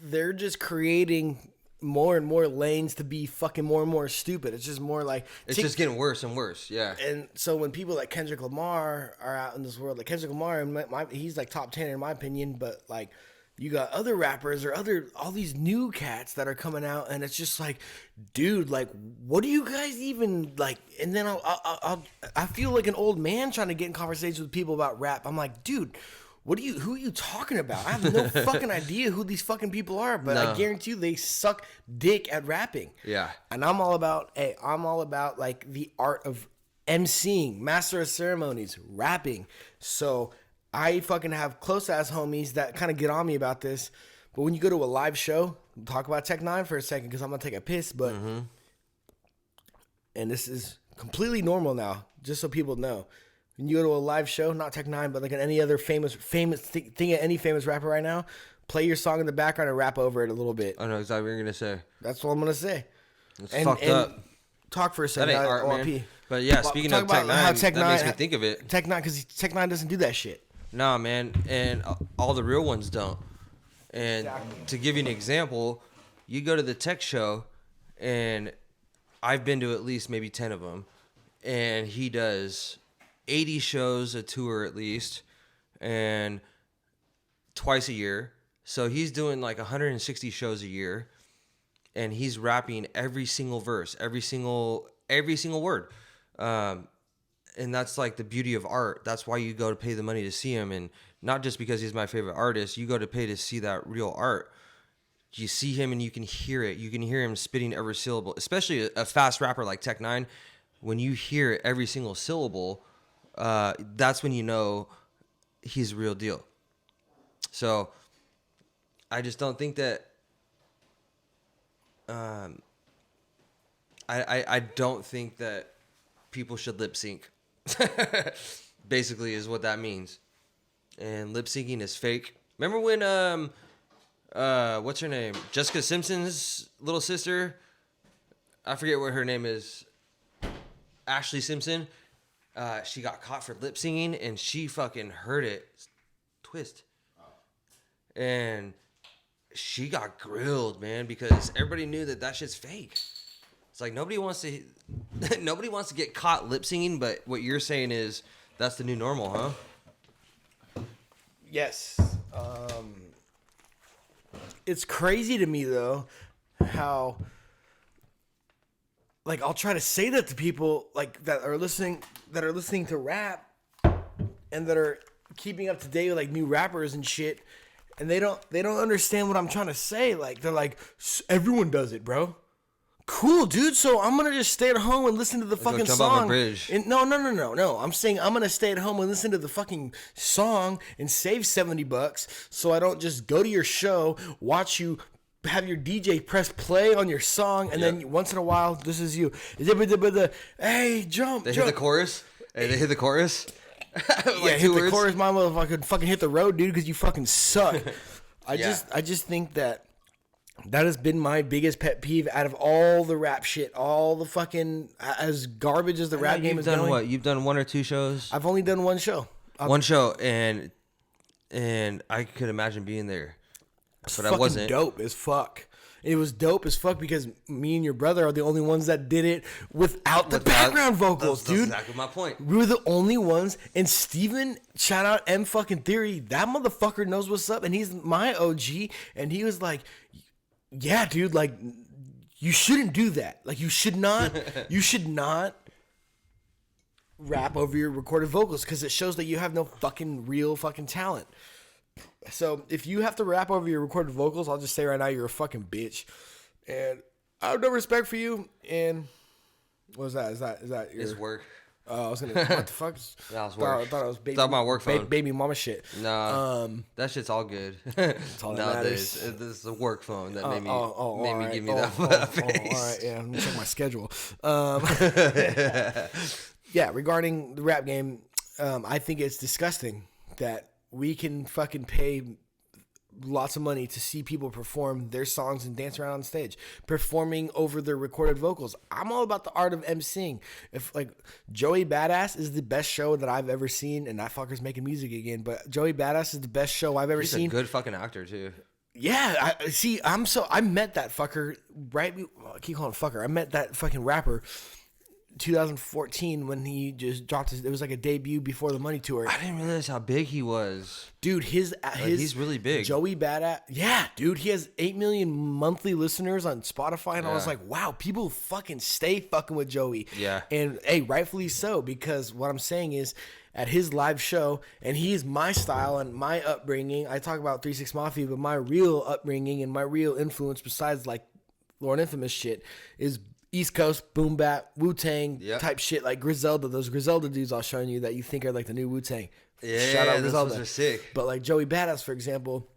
Speaker 1: they're just creating more and more lanes to be fucking more and more stupid. It's just more like
Speaker 2: It's just getting worse and worse. Yeah.
Speaker 1: And so when people like Kendrick Lamar are out in this world, like Kendrick Lamar, he's like top 10 in my opinion, but like you got other rappers or all these new cats that are coming out, and it's just like, dude, like, what do you guys even like? And then I feel like an old man trying to get in conversations with people about rap. I'm like, dude, who are you talking about? I have no fucking idea who these fucking people are, but I guarantee you they suck dick at rapping.
Speaker 2: Yeah.
Speaker 1: And I'm all about like the art of emceeing, master of ceremonies, rapping. So I fucking have close ass homies that kind of get on me about this. But when you go to a live show, talk about Tech 9 for a second because I'm gonna take a piss, but and this is completely normal now, just so people know. When you go to a live show, not Tech 9, but like any other famous thing of any famous rapper right now, play your song in the background and rap over it a little bit.
Speaker 2: I know exactly what you're gonna say.
Speaker 1: That's what I'm gonna say.
Speaker 2: It's fucked up.
Speaker 1: Talk for a
Speaker 2: That
Speaker 1: second.
Speaker 2: ain't art, man.
Speaker 1: ORP.
Speaker 2: But yeah, speaking of Tech 9, that makes me think of it.
Speaker 1: Tech 9, because Tech 9 doesn't do that shit.
Speaker 2: Nah, man, and all the real ones don't. And to give you an example, you go to the tech show, and I've been to at least maybe 10 of them, and he does 80 shows a tour at least, and twice a year. So he's doing like 160 shows a year, and he's rapping every single verse, every single word. And that's like the beauty of art. That's why you go to pay the money to see him, and not just because he's my favorite artist. You go to pay to see that real art. You see him and you can hear it. You can hear him spitting every syllable, especially a fast rapper like Tech 9. When you hear every single syllable, that's when you know he's a real deal. So I just don't think that I don't think that people should lip sync. Basically is what that means. And lip syncing is fake. Remember when what's her name? Jessica Simpson's little sister? I forget what her name is. Ashley Simpson. She got caught for lip syncing and she fucking heard it. Twist. And she got grilled, man, because everybody knew that shit's fake. It's like nobody wants to get caught lip syncing, but what you're saying is that's the new normal, huh?
Speaker 1: Yes. It's crazy to me though how like I'll try to say that to people like that are listening to rap and that are keeping up to date with like new rappers and shit, and they don't understand what I'm trying to say. Like they're like, everyone does it, bro. Cool, dude. So I'm gonna just stay at home and listen to the fucking
Speaker 2: jump
Speaker 1: song.
Speaker 2: off a bridge.
Speaker 1: And no. I'm saying I'm gonna stay at home and listen to the fucking song and save $70, so I don't just go to your show, watch you have your DJ press play on your song, and then once in a while, this is you. Hey, jump.
Speaker 2: They hit the chorus. Hey, they hit the chorus.
Speaker 1: Like hit the chorus, my motherfucker. Fucking hit the road, dude, because you fucking suck. I just think that has been my biggest pet peeve out of all the rap shit, all the fucking as garbage as the rap game is going.
Speaker 2: You've done what? You've done one or two shows?
Speaker 1: I've only done one show.
Speaker 2: One show, and I could imagine being there, but I wasn't.
Speaker 1: Dope as fuck. And it was dope as fuck because me and your brother are the only ones that did it without the background vocals,
Speaker 2: that's
Speaker 1: dude.
Speaker 2: exactly my point.
Speaker 1: We were the only ones. And Steven, shout out M fucking Theory, that motherfucker knows what's up. And he's my OG. And he was like, yeah, dude, like, you shouldn't do that. Like, you should not rap over your recorded vocals because it shows that you have no fucking real fucking talent. So if you have to rap over your recorded vocals, I'll just say right now you're a fucking bitch, and I have no respect for you. And what was that? Is that your?
Speaker 2: It's work.
Speaker 1: I was gonna. What the fuck?
Speaker 2: That was work.
Speaker 1: I thought it was baby.
Speaker 2: Thought my work phone.
Speaker 1: Baby mama shit.
Speaker 2: Nah, that shit's all good.
Speaker 1: That's all that
Speaker 2: Nowadays,
Speaker 1: matters.
Speaker 2: this is a work phone that made me
Speaker 1: right.
Speaker 2: give me that face.
Speaker 1: All right, yeah. Let me check my schedule. Yeah, regarding the rap game, I think it's disgusting that we can fucking pay lots of money to see people perform their songs and dance around on stage, performing over their recorded vocals. I'm all about the art of emceeing. If like Joey Badass is the best show that I've ever seen, and that fucker's making music again, but Joey Badass is the best show I've ever seen.
Speaker 2: He's a good fucking actor too.
Speaker 1: Yeah, I met that fucker, right? I keep calling him fucker. I met that fucking rapper 2014 when he just dropped it was like a debut before the Money Tour.
Speaker 2: I didn't realize how big he was.
Speaker 1: Dude, he's
Speaker 2: really big.
Speaker 1: Joey Badass. Yeah, dude, he has 8 million monthly listeners on Spotify, and I was like, wow, people fucking stay fucking with Joey.
Speaker 2: Yeah.
Speaker 1: And hey, rightfully so, because what I'm saying is at his live show, and he's my style and my upbringing. I talk about 3 6 Mafia, but my real upbringing and my real influence besides like Lord Infamous shit is East Coast boom bap Wu-Tang type shit, like Griselda. Those Griselda dudes I was showing you that you think are like the new Wu-Tang.
Speaker 2: Yeah,
Speaker 1: shout out
Speaker 2: those
Speaker 1: Griselda.
Speaker 2: are sick.
Speaker 1: But like Joey Badass, for example,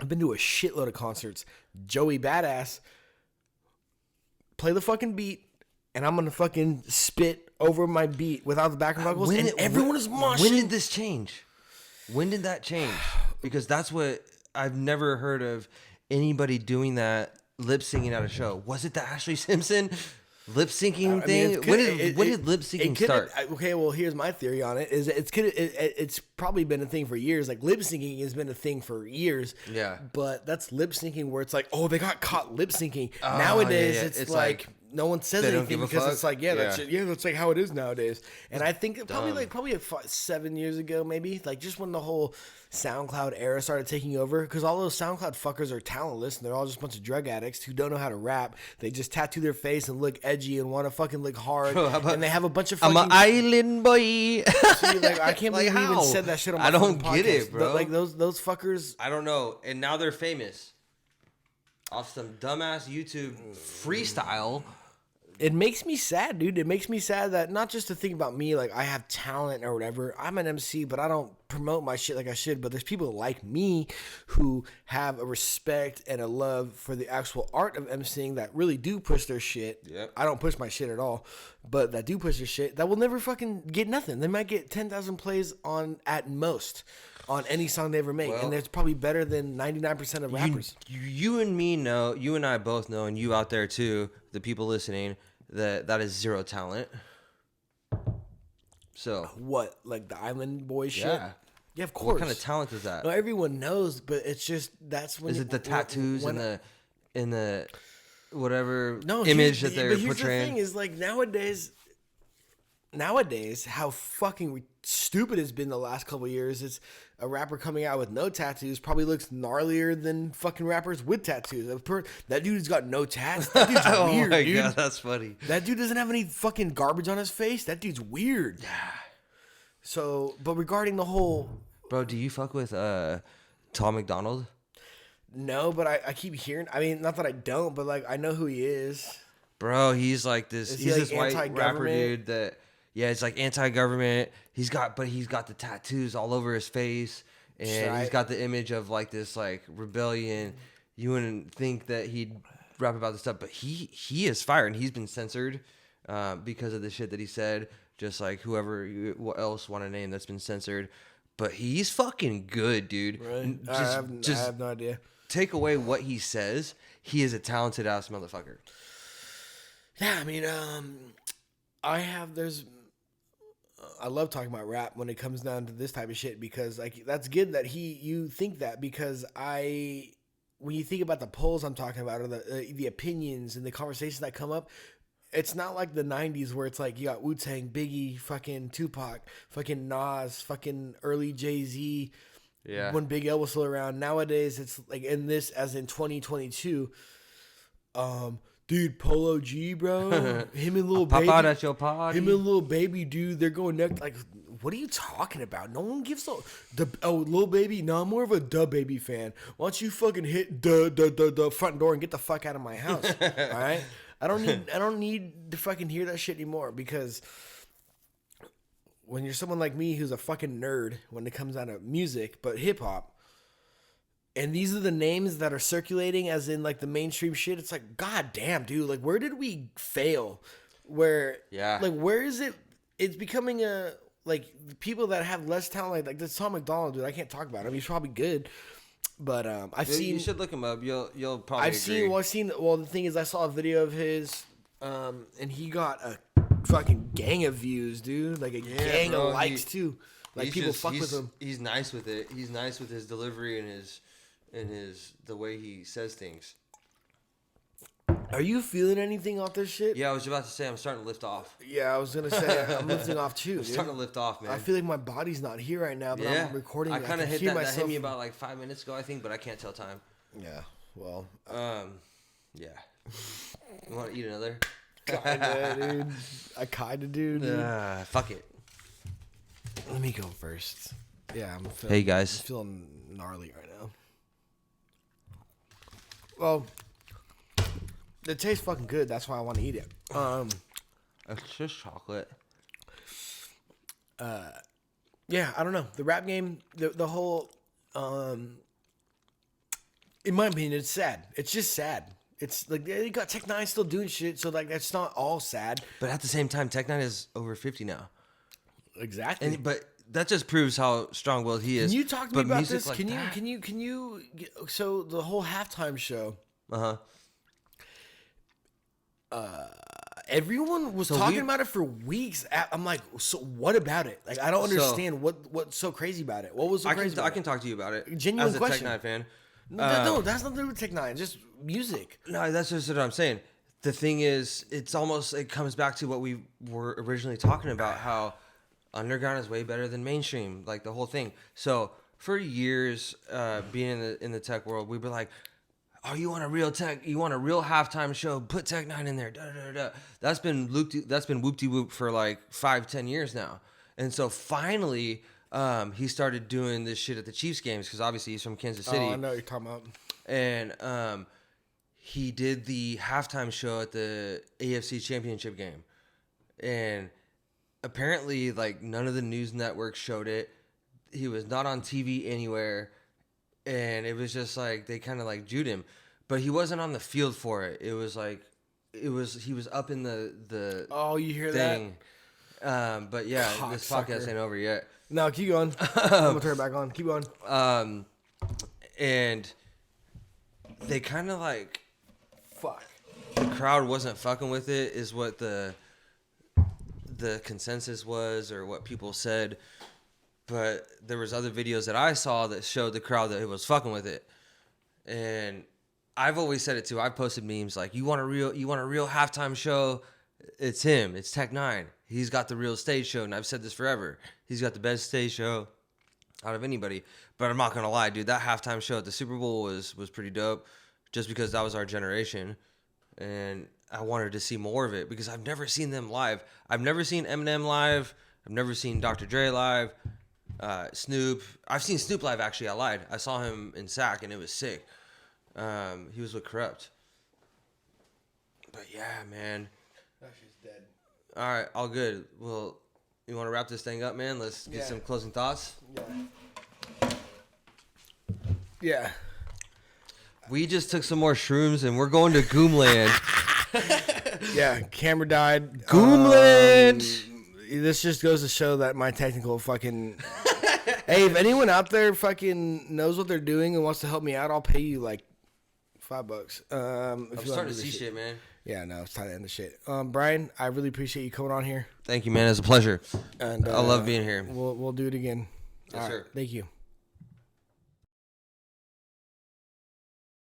Speaker 1: I've been to a shitload of concerts. Joey Badass play the fucking beat, and I'm gonna fucking spit over my beat without the background vocals, and everyone is moshing.
Speaker 2: When did this change? When did that change? Because that's what I've never heard of anybody doing that. Lip syncing at a show. Was it the Ashley Simpson lip syncing thing? When did lip syncing start?
Speaker 1: Okay, well, here's my theory on it. Is it's probably been a thing for years. Like lip syncing has been a thing for years.
Speaker 2: Yeah.
Speaker 1: But that's lip syncing where it's like, oh, they got caught lip syncing. Nowadays, it's like no one says anything because it's like, that's like how it is nowadays. And I think probably 7 years ago, maybe like just when the whole SoundCloud era started taking over, because all those SoundCloud fuckers are talentless and they're all just a bunch of drug addicts who don't know how to rap. They just tattoo their face and look edgy and want to fucking look hard. And they have a bunch of fucking...
Speaker 2: I'm an island boy.
Speaker 1: See, like, I can't believe we even said that shit on my
Speaker 2: I don't
Speaker 1: podcast.
Speaker 2: get it, bro.
Speaker 1: But like those fuckers...
Speaker 2: I don't know. And now they're famous off some dumbass YouTube freestyle.
Speaker 1: It makes me sad, dude. It makes me sad that not just to think about me, like I have talent or whatever. I'm an MC, but I don't promote my shit like I should. But there's people like me who have a respect and a love for the actual art of MCing that really do push their shit.
Speaker 2: Yep.
Speaker 1: I don't push my shit at all, but that do push their shit that will never fucking get nothing. They might get 10,000 plays at most on any song they ever make, and it's probably better than 99% of rappers.
Speaker 2: You and me know, you and I both know, and you out there too, the people listening, that is zero talent. So
Speaker 1: what, like the Island Boy shit? Yeah, of course.
Speaker 2: What kind of talent is that?
Speaker 1: No, everyone knows, but it's just that's when.
Speaker 2: Is it the tattoos and the whatever
Speaker 1: image
Speaker 2: that they're portraying?
Speaker 1: The thing is, like nowadays, how fucking stupid it's been the last couple of years. It's a rapper coming out with no tattoos probably looks gnarlier than fucking rappers with tattoos. That dude's got no tats. That dude's weird, dude. Oh my god,
Speaker 2: that's funny.
Speaker 1: That dude doesn't have any fucking garbage on his face. That dude's weird.
Speaker 2: Yeah.
Speaker 1: So, but regarding the whole...
Speaker 2: Bro, do you fuck with Tom McDonald?
Speaker 1: No, but I keep hearing... I mean, not that I don't, but like I know who he is.
Speaker 2: Bro, he's like this... He's
Speaker 1: like
Speaker 2: this white rapper dude that... Yeah, it's like anti-government. He's got the tattoos all over his face, and he's got the image of like this like rebellion. You wouldn't think that he'd rap about this stuff, but he is fire, and he's been censored because of the shit that he said. Just like whoever else want to name that's been censored, but he's fucking good, dude.
Speaker 1: Right? I have no idea.
Speaker 2: Take away what he says, he is a talented ass motherfucker.
Speaker 1: Yeah, I mean, I love talking about rap when it comes down to this type of shit because like that's good that you think that because I when you think about the polls I'm talking about, or the opinions and the conversations that come up, it's not like the 90s where it's like you got Wu-Tang, Biggie, fucking Tupac, fucking Nas, fucking early Jay-Z.
Speaker 2: Yeah.
Speaker 1: When Big L was still around. Nowadays, it's like in this, as in 2022, dude, Polo G, bro. Him and Lil Baby.
Speaker 2: Pop out at your party.
Speaker 1: Him and Lil Baby, dude, they're going next. Like, what are you talking about? No one gives Lil Baby. No, I'm more of a Da Baby fan. Why don't you fucking hit the front door and get the fuck out of my house? All right. I don't need to fucking hear that shit anymore, because when you're someone like me who's a fucking nerd when it comes down to music, but hip hop, and these are the names that are circulating as in like the mainstream shit, it's like, god damn, dude, like where did we fail? Where is it? It's becoming a, like, the people that have less talent, like this Tom McDonald dude, I can't talk about him. He's probably good. But
Speaker 2: You should look him up. You'll probably agree.
Speaker 1: Well, the thing is, I saw a video of his, and he got a fucking gang of views, dude. Like gang of likes too. Like people fuck with him.
Speaker 2: He's nice with it. He's nice with his delivery and his the way he says things.
Speaker 1: Are you feeling anything off this shit?
Speaker 2: Yeah, I was about to say I'm starting to lift off.
Speaker 1: Yeah, I was gonna say I'm lifting off too.
Speaker 2: I'm starting to lift off, man.
Speaker 1: I feel like my body's not here right now, but I'm recording.
Speaker 2: I kind of hit that hit me about like 5 minutes ago, I think, but I can't tell time.
Speaker 1: Yeah, well,
Speaker 2: yeah. You want to eat another?
Speaker 1: Kinda, dude. I kinda do, dude.
Speaker 2: Fuck it.
Speaker 1: Let me go first. Yeah,
Speaker 2: hey guys,
Speaker 1: I'm feeling gnarly right now. Well, it tastes fucking good. That's why I want to eat it.
Speaker 2: It's just chocolate.
Speaker 1: Yeah, I don't know. The rap game, the whole, in my opinion, it's sad. It's just sad. It's like you got Tech Nine still doing shit, so like that's not all sad.
Speaker 2: But at the same time, Tech Nine is over 50 now.
Speaker 1: Exactly.
Speaker 2: But that just proves how strong-willed he is.
Speaker 1: Can you talk to me about this?
Speaker 2: Like
Speaker 1: Can you? So the whole halftime show. Everyone was talking about it for weeks. I'm like, so what about it? Like, I don't understand what's so crazy about it. What was so crazy?
Speaker 2: I can talk to you about it.
Speaker 1: Genuine
Speaker 2: as a
Speaker 1: question.
Speaker 2: Tech Nine fan.
Speaker 1: No, that's nothing to do with Tech Nine. Just music.
Speaker 2: No, that's just what I'm saying. The thing is, it comes back to what we were originally talking about, how underground is way better than mainstream, like the whole thing. So for years, being in the tech world, we'd be like, "Oh, you want a real tech? You want a real halftime show? Put Tech Nine in there." Da, da, da. That's been whoop-de-whoop for like 5-10 years now. And so finally, he started doing this shit at the Chiefs games, because obviously he's from Kansas City.
Speaker 1: Oh, I know what you're talking about.
Speaker 2: And he did the halftime show at the AFC Championship game, and apparently, like, none of the news networks showed it. He was not on TV anywhere, and it was just like they kind of like Jewed him, but he wasn't on the field for it. It was like he was up in the
Speaker 1: oh, you hear
Speaker 2: thing. But yeah, this podcast ain't over yet.
Speaker 1: No, keep going. I'm gonna turn it back on. Keep going.
Speaker 2: And they kind of like,
Speaker 1: fuck.
Speaker 2: The crowd wasn't fucking with it, is what the consensus was, or what people said. But there was other videos that I saw that showed the crowd that it was fucking with it. And I've always said it too. I've posted memes like, you want a real halftime show? It's him. It's Tech Nine. He's got the real stage show, and I've said this forever. He's got the best stage show out of anybody. But I'm not gonna lie, dude. That halftime show at the Super Bowl was pretty dope, just because that was our generation, and I wanted to see more of it because I've never seen them live. I've never seen Eminem live. I've never seen Dr. Dre live. Snoop. I've seen Snoop live, actually. I lied. I saw him in SAC, and it was sick. He was with Corrupt. But yeah, man.
Speaker 1: That shit's dead.
Speaker 2: All right, all good. Well, you want to wrap this thing up, man? Let's get some closing thoughts.
Speaker 1: Yeah.
Speaker 2: We just took some more shrooms, and we're going to Goomland.
Speaker 1: Yeah, camera died.
Speaker 2: Goomland!
Speaker 1: This just goes to show that my technical fucking... Hey, if anyone out there fucking knows what they're doing and wants to help me out, I'll pay you like $5.
Speaker 2: I'm starting to see shit, man.
Speaker 1: Yeah, no, it's time to end the shit. Brian, I really appreciate you coming on here.
Speaker 2: Thank you, man. It's a pleasure.
Speaker 1: And
Speaker 2: I love being here.
Speaker 1: We'll do it again.
Speaker 2: Yes, sir.
Speaker 1: Thank you.